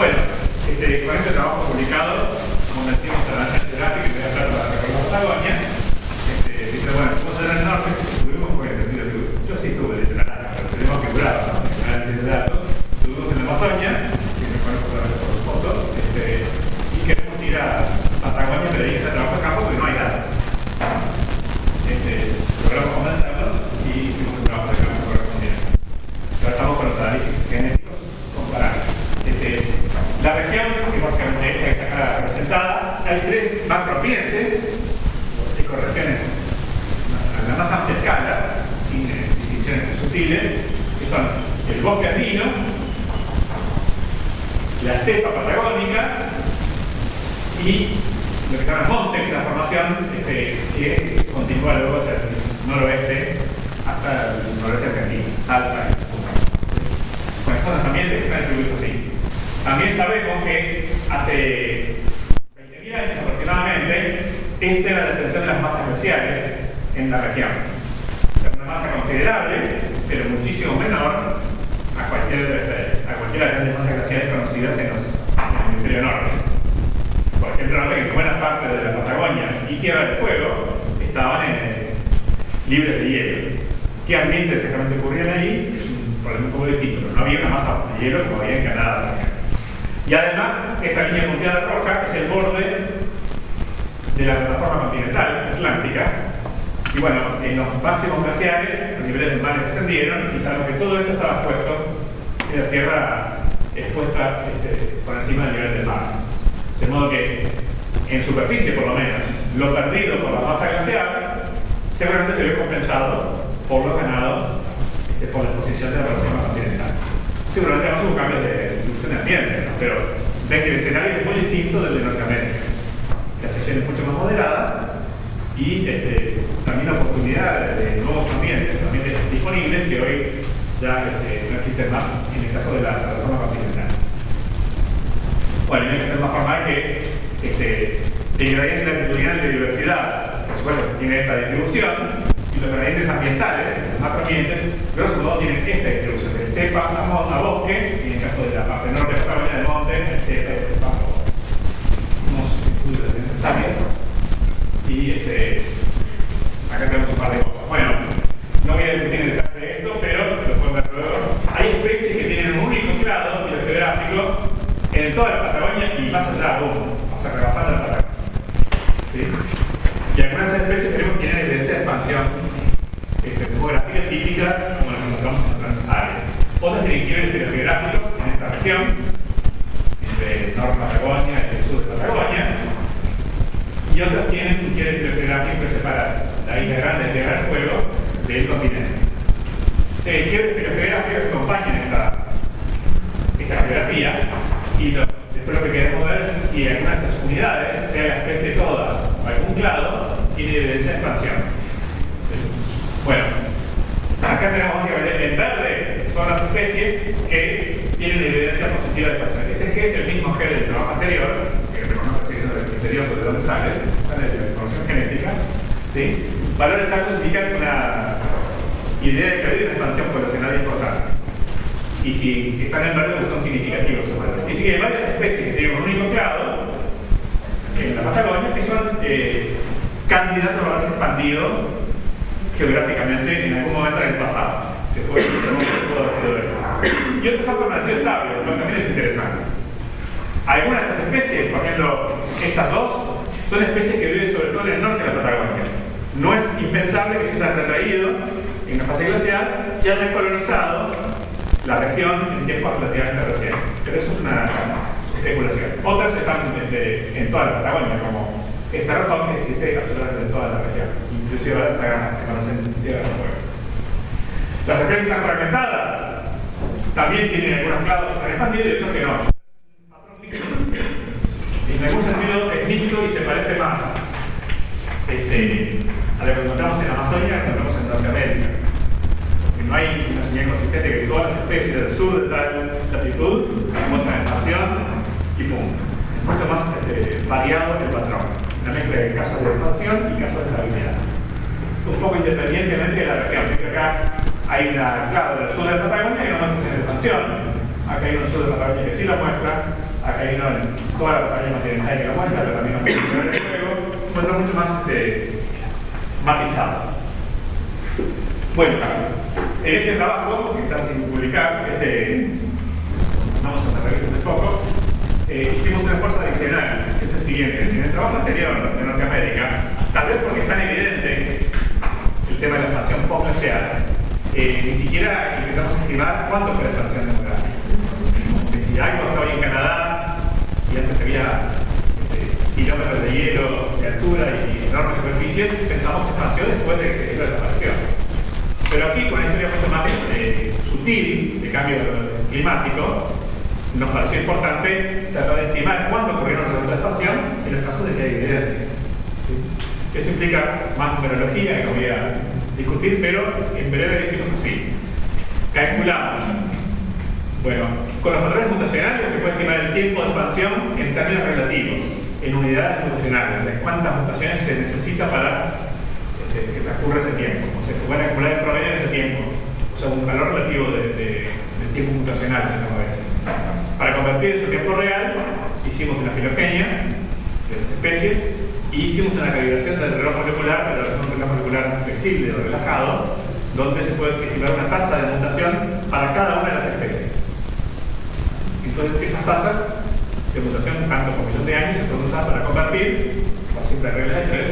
Bueno, con este trabajo publicado, como decimos en la National Geographic, que voy a hablar para recorrer la Patagonia, dice, bueno, fuimos en el norte, estuvimos con el sentido que yo sí estuve de Naranja, pero tenemos figurado, ¿no? En el análisis de datos, estuvimos en la Amazonia, que me conozco por las fotos, y queremos ir a Patagonia, pero hay que hacer trabajo de campo porque no hay datos. Logramos convencerlos y hicimos un trabajo de campo correspondiente. Ahora estamos con los análisis genéticos comparables. La región, que básicamente esta que está acá representada, hay tres macroambientes, ecorregiones a la más amplia escala, sin distinciones sutiles, que son el bosque andino, la estepa patagónica y lo que se llama Montex, la formación que continúa luego hacia el noroeste hasta el noroeste argentino, Salta. Bueno, son los ambientes que están distribuidos así. También sabemos que hace 20.000 años aproximadamente, esta era la extensión de las masas glaciares en la región. O sea, una masa considerable, pero muchísimo menor a cualquiera de las grandes masas glaciares conocidas en el hemisferio norte. Por ejemplo, note que buena parte de la Patagonia y Tierra del Fuego estaban libres de hielo. ¿Qué ambiente exactamente ocurrían ahí? Es un problema un poco distinto, pero no había una masa de hielo como había en Canadá, por ejemplo. Y además, esta línea punteada roja es el borde de la plataforma continental atlántica. Y bueno, en los máximos glaciares, los niveles del mar descendieron, y sabemos que todo esto estaba expuesto en la Tierra expuesta por encima del nivel del mar. De modo que, en superficie por lo menos, lo perdido por la masa glacial seguramente se ve compensado por lo ganado por la exposición de la plataforma continental. Seguramente vamos a un cambio de distribución de ambiente, ¿no? Pero ven que el escenario es muy distinto del de Norteamérica. Las secciones mucho más moderadas y también la oportunidad de nuevos ambientes disponibles que hoy ya no existen más en el caso de la plataforma continental. Bueno, hay una forma formal que el gradiente latitudinal de diversidad, por supuesto, tiene esta distribución, y los gradientes ambientales, los macroambientes, grosso modo tienen esta distribución, de estepa a bosque, y en el caso de la parte norte de la Patagonia del monte, estepa a bosque. Unos estudios necesarios. Y acá tenemos un par de cosas. Bueno, no voy a discutir en detalle de esto, pero lo pueden ver luego. Hay especies que tienen un único clado filogeográfico en toda la Patagonia y más allá aún, o sea, rebasando la Patagonia. ¿Sí? Y algunas de esas especies tenemos que tienen evidencia de expansión topográfica típica, como la que encontramos en otras áreas. Otras tienen quiebres filogeográficos en esta región, entre el norte de Patagonia y el sur de Patagonia. Y otras tienen un quiebre filogeográfico que separa la isla grande de Tierra del Fuego del continente. El quiebre filogeográfico que acompaña esta geografía, y después lo que queremos ver es si alguna de estas unidades, sea la especie toda o algún clado, tiene evidencia de expansión. Bueno, acá tenemos básicamente en verde son las especies que tienen evidencia positiva de expansión. Este G es el mismo G del trabajo anterior, que reconozco que es misterioso de dónde sale de la información genética. ¿Sí? Valores altos indican una idea de que hay una expansión poblacional importante. Y si están en verde, pues son significativos esos valores. Y si hay varias especies que tienen un único clado en la Patagonia que son candidatos a haberse expandido geográficamente en algún momento en el pasado. Después pudo haber sido eso. Y otros han permanecido estables, lo que también es interesante. Algunas de estas especies, por ejemplo, estas dos, son especies que viven sobre todo en el norte de la Patagonia. No es impensable que se hayan retraído en la fase glacial y hayan colonizado la región en tiempos relativamente recientes. Pero eso es una especulación. Otras están en toda la Patagonia, como esta región que existe absolutamente en toda la región. Inclusive ahora se conocen en Tierra del Fuego. Las especies fragmentadas también tienen algunos clados que se han expandido y otros que no. En algún sentido es mixto y se parece más a lo que encontramos en Amazonia que encontramos en Norteamérica. Porque no hay una señal consistente que todas las especies del sur de tal latitud muestran expansión y pum. Es mucho más variado el patrón. Una mezcla de casos de expansión y casos de estabilidad. Un poco independientemente de la región. Acá hay una clave del sur de la Patagonia que no muestra de expansión. Acá hay uno del sur de la Patagonia que sí lo muestra. Acá hay uno en toda la Patagonia continental que lo muestra, pero también lo muestra en el fuego. Muestra mucho más matizado. Bueno, en este trabajo, que está sin publicar, vamos a revisar un poco, hicimos un esfuerzo adicional, que es el siguiente. En el trabajo anterior de Norteamérica, tal vez porque es tan evidente el tema de la expansión post-glacial, ni siquiera intentamos estimar cuánto fue la expansión demográfica. Porque si algo estaba en Canadá y antes había kilómetros de hielo de altura y enormes superficies, pensamos expansión después de que se dio la desaparición. Pero aquí, con una historia mucho más sutil de cambio climático, nos pareció importante tratar de estimar cuándo ocurrieron los eventos de expansión en los casos de que hay evidencia. ¿Sí? Eso implica más numerología que no voy a discutir, pero en breve lo hicimos así. Calculamos. Bueno, con los patrones mutacionales se puede estimar el tiempo de expansión en términos relativos, en unidades mutacionales, de cuántas mutaciones se necesita para que transcurra ese tiempo. O sea, se puede acumular el promedio de ese tiempo. O sea, un valor relativo del tiempo mutacional, se llama a veces. Para convertir eso en tiempo real, hicimos una filogenia de las especies y hicimos una calibración del reloj molecular, pero es un reloj molecular flexible o relajado, donde se puede estimar una tasa de mutación para cada una de las especies. Entonces, esas tasas de mutación, tanto por millón de años, se pueden usar para convertir, por simple regla de 3,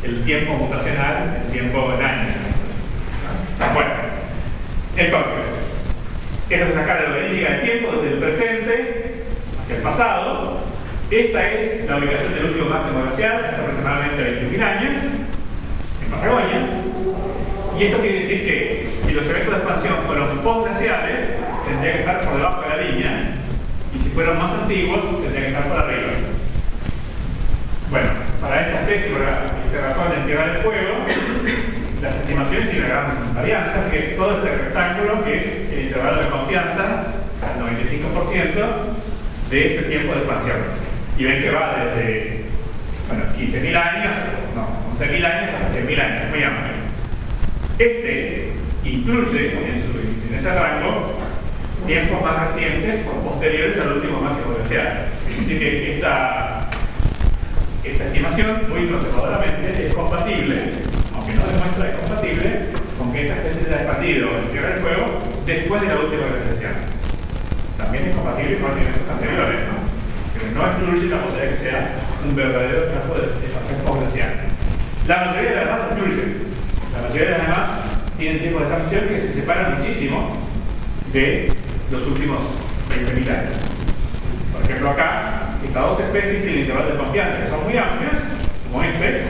el tiempo mutacional en tiempo en años. Bueno, entonces, esta es una escala logarítmica del tiempo desde el presente hacia el pasado. Esta es la ubicación del último máximo glacial, hace aproximadamente 20.000 años, en Patagonia. Y esto quiere decir que si los eventos de expansión fueron postglaciales, tendría que estar por debajo de la línea, y si fueron más antiguos, tendría que estar por arriba. Bueno, para esta especie, para este ratón en Tierra del Fuego, las estimaciones tienen una gran varianza, que todo este rectángulo, que es el intervalo de confianza, al 95%, de ese tiempo de expansión. Y ven que va desde 15.000 años, no, 11.000 años hasta 100.000 años, es muy amplio. Este incluye en ese rango tiempos más recientes o posteriores al último máximo glacial. Es decir, que esta estimación, muy conservadoramente, es compatible, aunque no demuestra, es compatible con que esta especie se ha expandido en Tierra del Fuego después de la última glaciación. También es compatible con elementos anteriores, ¿no? Pero no excluye la posibilidad de que sea un verdadero caso de expansión postglacial. La mayoría de las demás lo incluyen. La mayoría de las demás tienen tiempos de expansión que se separan muchísimo de los últimos 20.000 años. Por ejemplo, acá, estas dos especies tienen intervalos de confianza que son muy amplios, como este,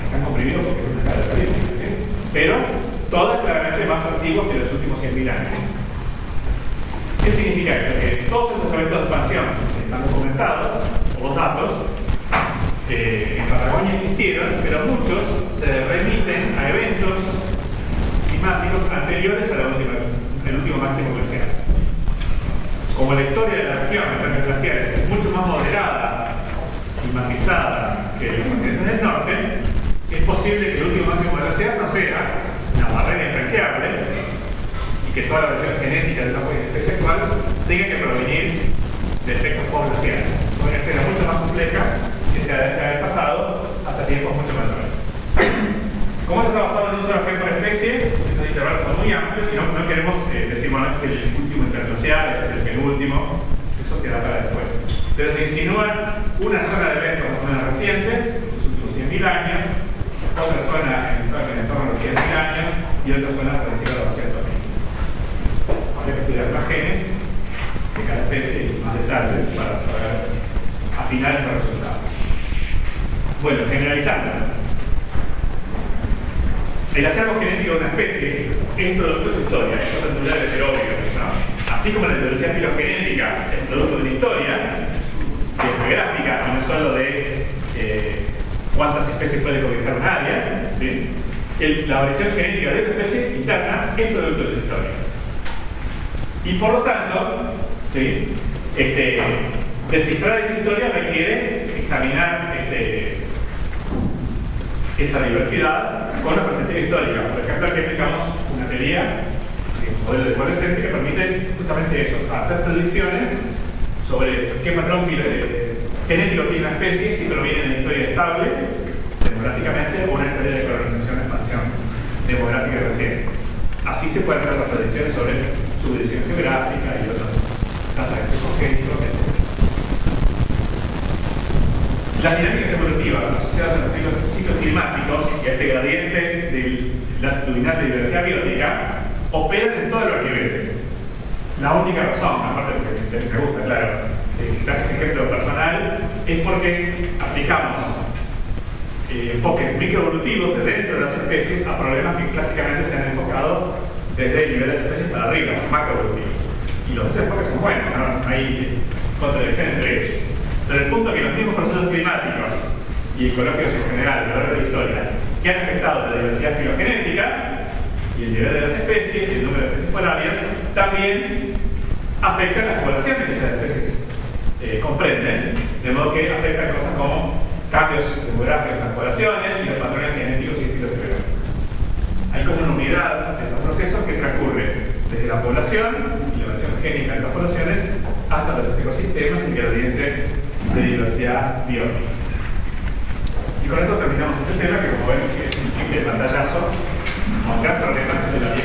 están comprimidos porque es una escala de calibre, ¿sí? Pero todas claramente más antiguas que los últimos 100.000 años. ¿Qué significa esto? Que todos estos eventos de expansión están documentados, o los datos, en Patagonia existieron, pero muchos se remiten a eventos climáticos anteriores al último máximo glacial. Como la historia de la región en términos glaciales es mucho más moderada, climatizada que los continentes del norte, es posible que el último máximo glacial no sea una barrera infranqueable y que toda la versión genética de la especie actual tenga que provenir de efectos postglaciales. Es una historia mucho más compleja que se ha de haber pasado hace tiempos mucho mayores. Como esto está basado en un solo gen por especie, esos intervalos son muy amplios y no queremos decir, bueno, este es el último interglacial, este es el penúltimo, eso queda para después. Pero se insinúa una zona de eventos más o menos recientes, los últimos 100.000 años, otra zona en torno a los 100.000 años y otra zona por encima de los 200.000. Habría que estudiar más genes de cada especie y más detalles para saber afinar estos resultados. Bueno, generalizando. El acervo genético de una especie es producto de su historia, eso tendría que ser obvio, ¿no? Así como la biología filogenética es producto de una historia, que es geográfica, y no solo de cuántas especies puede cobijar un área, ¿sí? La variación genética de una especie interna es producto de su historia. Y por lo tanto, ¿sí? Descifrar esa historia requiere examinar esa diversidad con una perspectiva histórica. Por ejemplo, aquí aplicamos una teoría, un modelo de coalescente que permite justamente eso, o sea, hacer predicciones sobre qué patrón genético tiene una especie si proviene de una historia estable, demográficamente, o una historia de colonización, expansión demográfica reciente. Así se pueden hacer las predicciones sobre su dirección geográfica y otras tasas de tipos genéticos, etc. Las dinámicas evolutivas asociadas a los ciclos climáticos y a este gradiente de latitudinal de diversidad biótica operan en todos los niveles. La única razón, aparte de que me gusta, claro, dar este ejemplo personal, es porque aplicamos enfoques microevolutivos de dentro de las especies a problemas que clásicamente se han enfocado desde el nivel de las especies para arriba, macroevolutivos. Y los dos enfoques son buenos, no hay contradicción entre ellos. Pero el punto es que los mismos procesos climáticos y ecológicos en general a lo largo de la historia que han afectado la diversidad filogenética y el nivel de las especies y el número de especies por área también afectan las poblaciones que esas especies comprenden, de modo que afectan cosas como cambios demográficos en las poblaciones y los patrones genéticos y filogeográficos. Hay como una unidad de estos procesos que transcurre desde la población y la variación génica de las poblaciones hasta los ecosistemas y el gradiente de diversidad biológica. Y con esto terminamos este tema que, como ven, es un simple pantallazo con gran problemas de la vida